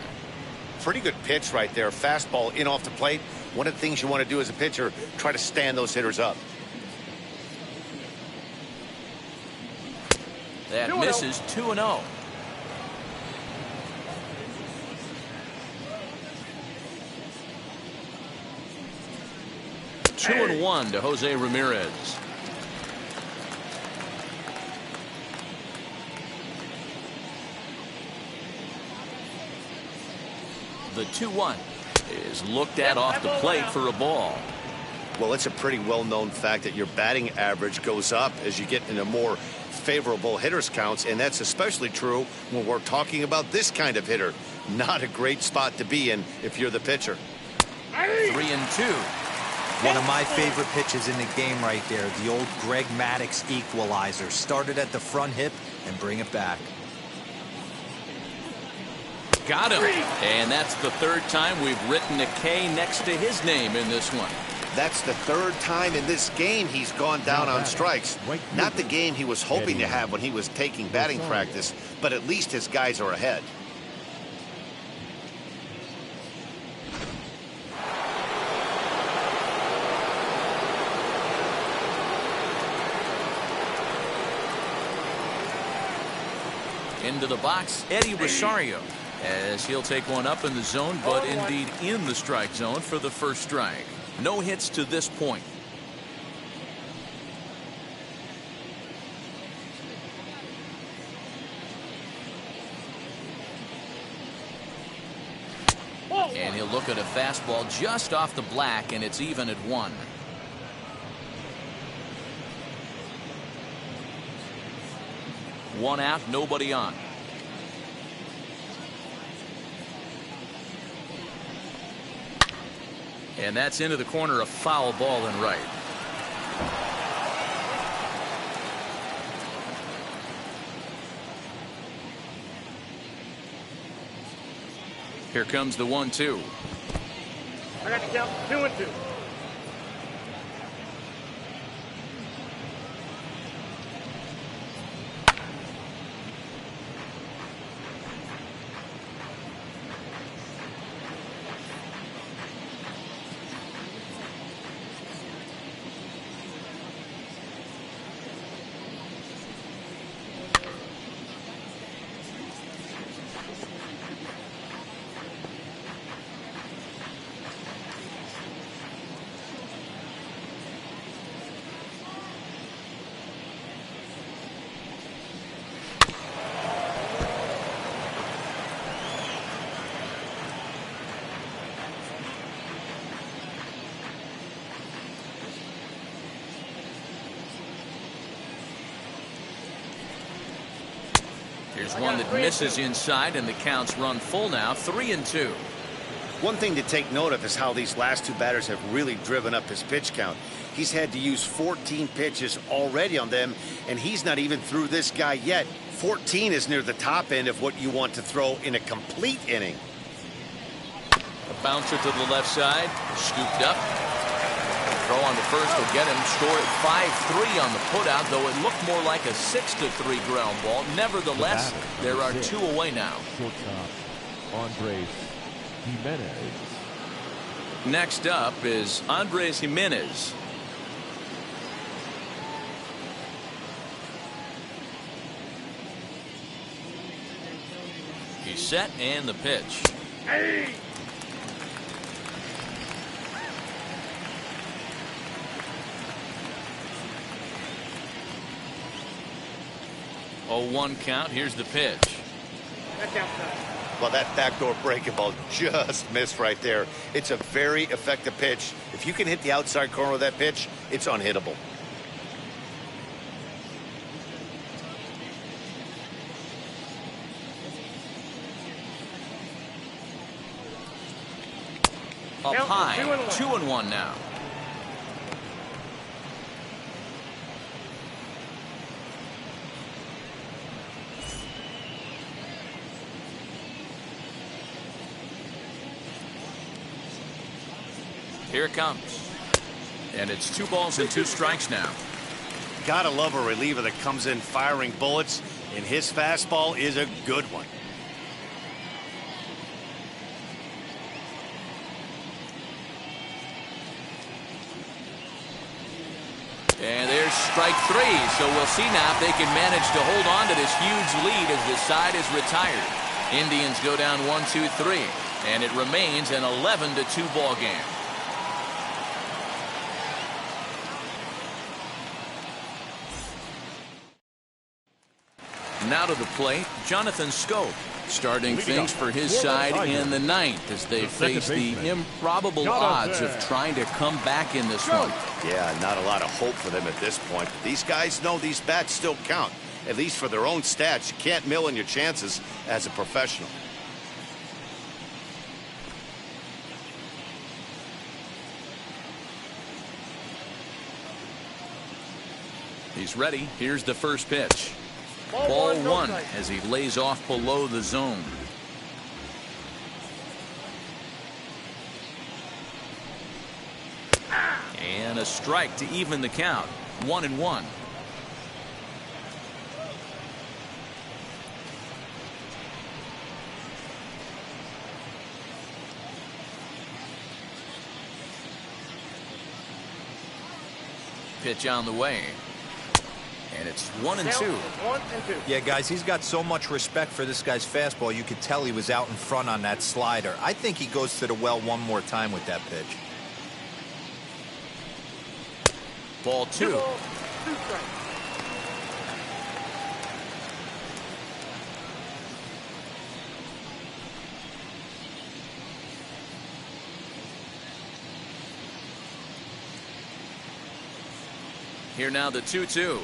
Pretty good pitch right there. Fastball in off the plate. One of the things you want to do as a pitcher, try to stand those hitters up. That misses 2-0. Two and 1 to Jose Ramirez. The 2-1 is looked at off the plate for a ball. Well, it's a pretty well-known fact that your batting average goes up as you get into more favorable hitters counts, and that's especially true when we're talking about this kind of hitter. Not a great spot to be in if you're the pitcher. 3-2. One of my favorite pitches in the game right there, the old Greg Maddux equalizer. Started at the front hip and bring it back. Got him. And that's the third time we've written a K next to his name in this one. That's the third time in this game he's gone down on strikes. Not the game he was hoping to have when he was taking batting practice, but at least his guys are ahead. Into the box, Eddie Rosario, as he'll take one up in the zone, but indeed in the strike zone for the first strike. No hits to this point. And he'll look at a fastball just off the black, and it's even at 1. One out, nobody on. And that's into the corner, a foul ball and right. Here comes the 1-2. I got to count 2-2. Here's one that misses inside, and the count's run full now, 3-2. One thing to take note of is how these last two batters have really driven up his pitch count. He's had to use 14 pitches already on them, and he's not even through this guy yet. 14 is near the top end of what you want to throw in a complete inning. A bouncer to the left side, scooped up. Throw on the first will get him. Score at 5-3 on the putout, though it looked more like a 6-3 ground ball. Nevertheless, there are 2 away now. Shortstop, Andres Jimenez. Next up is Andres Jimenez. He's set and the pitch. Hey! Oh, 1 count. Here's the pitch. That's outside. Well, that backdoor breaking ball just missed right there. It's a very effective pitch. If you can hit the outside corner of that pitch, it's unhittable. Up Count high. 2-1. 2-1 now. Here it comes. And it's 2 balls and 2 strikes now. Gotta love a reliever that comes in firing bullets, and his fastball is a good one. And there's strike 3. So we'll see now if they can manage to hold on to this huge lead as the side is retired. Indians go down 1-2-3. And it remains an 11-2 ball game. Now to the plate, Jonathan Scope, starting things for his side in the 9th as they face the improbable odds of trying to come back in this one. Yeah, not a lot of hope for them at this point. These guys know these bats still count, at least for their own stats. You can't mill in your chances as a professional. He's ready. Here's the first pitch. Ball 1 as he lays off below the zone. And a strike to even the count. 1-1. Pitch on the way. And it's 1-2. 1-2. Yeah, guys, he's got so much respect for this guy's fastball. You could tell he was out in front on that slider. I think he goes to the well one more time with that pitch. Ball 2. 2 balls, 2 strikes. Here now the 2-2.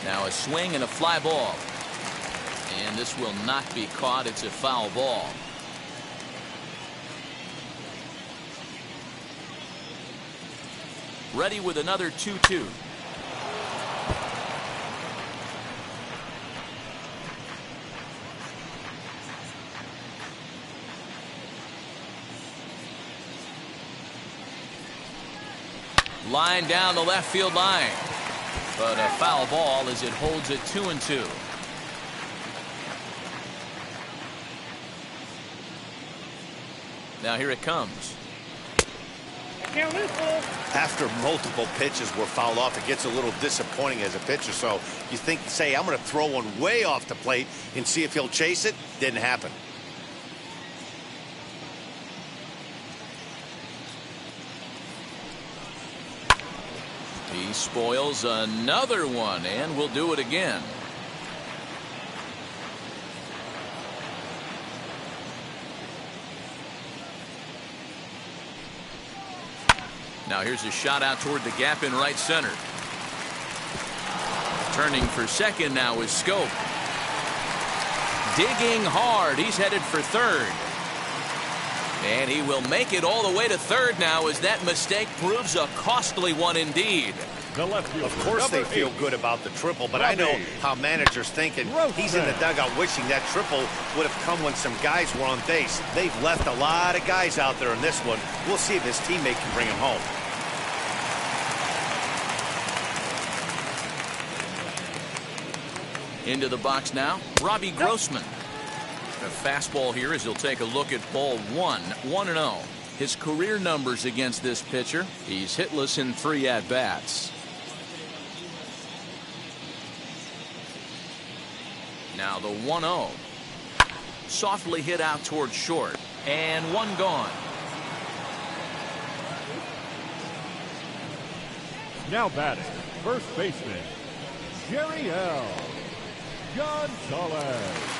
Now a swing and a fly ball. And this will not be caught. It's a foul ball. Ready with another 2-2. Line down the left field line. But a foul ball as it holds it 2-2. Now here it comes. Count is full. After multiple pitches were fouled off, it gets a little disappointing as a pitcher. So you think, say, I'm going to throw one way off the plate and see if he'll chase it. Didn't happen. He spoils another one and will do it again. Now here's a shot out toward the gap in right center. Turning for second now is Scope. Digging hard. He's headed for third. And he will make it all the way to third now as that mistake proves a costly one indeed. The left fielder. Of course they number feel 8. good about the triple, but I know Robbie. how managers thinking. He's in the dugout wishing that triple would have come when some guys were on base. They've left a lot of guys out there in this one. We'll see if his teammate can bring him home. Into the box now, Robbie Grossman. A fastball here as he'll take a look at ball 1, 1-0. His career numbers against this pitcher, he's hitless in 3 at-bats. Now the 1-0. Softly hit out towards short, and 1 gone. Now batting, first baseman, Jerry L. Gonzalez.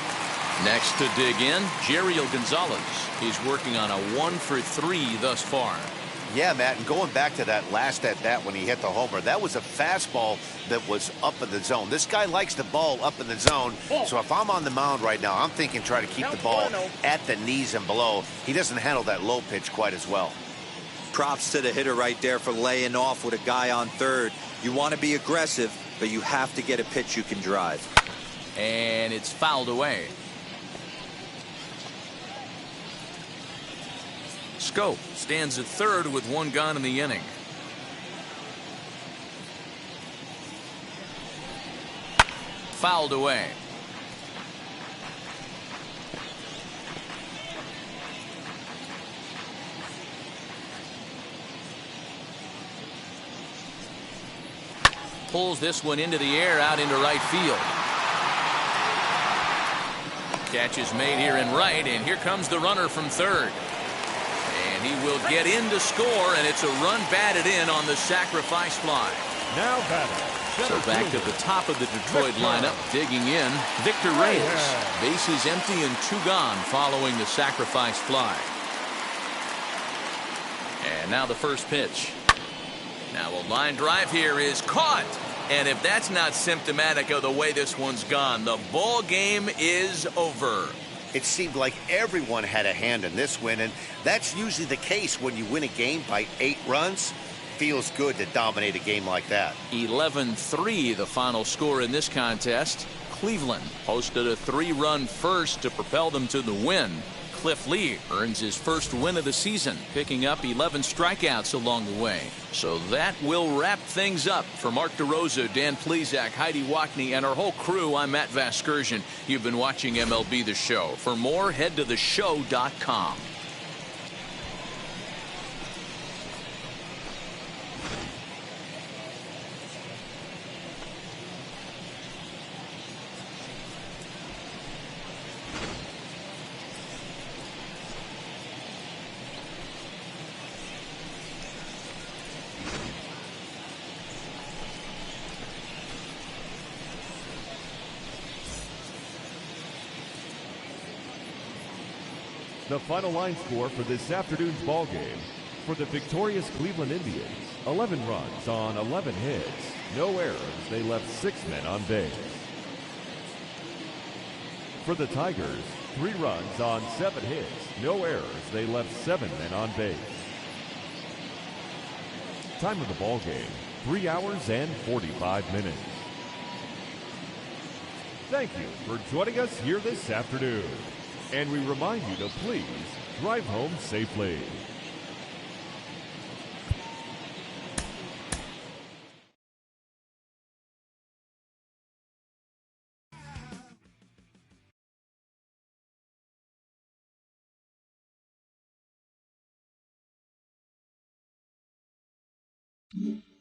Next to dig in, Jerriel Gonzalez. He's working on a 1-for-3 thus far. Yeah, Matt, and going back to that last at-bat when he hit the homer, that was a fastball that was up in the zone. This guy likes the ball up in the zone, so if I'm on the mound right now, I'm thinking try to keep the ball at the knees and below. He doesn't handle that low pitch quite as well. Props to the hitter right there for laying off with a guy on third. You want to be aggressive, but you have to get a pitch you can drive. And it's fouled away. Scope stands at third with 1 gone in the inning. Fouled away. Pulls this one into the air out into right field. Catch is made here in right, and here comes the runner from third. And he will get in to score, and it's a run batted in on the sacrifice fly. Now batting. So back to the top of the Detroit lineup, digging in, Victor Reyes. Bases empty and 2 gone following the sacrifice fly. And now the first pitch. Now a line drive here is caught. And if that's not symptomatic of the way this one's gone, the ball game is over. It seemed like everyone had a hand in this win, and that's usually the case when you win a game by 8 runs. Feels good to dominate a game like that. 11-3 the final score in this contest. Cleveland posted a 3-run first to propel them to the win. Cliff Lee earns his first win of the season, picking up 11 strikeouts along the way. So that will wrap things up. For Mark DeRosa, Dan Plesac, Heidi Wackney, and our whole crew, I'm Matt Vasgersian. You've been watching MLB The Show. For more, head to theshow.com. The final line score for this afternoon's ball game. For the victorious Cleveland Indians, 11 runs on 11 hits. No errors. They left 6 men on base. For the Tigers, 3 runs on 7 hits. No errors. They left 7 men on base. Time of the ball game, 3 hours and 45 minutes. Thank you for joining us here this afternoon. And we remind you to please drive home safely. Mm-hmm.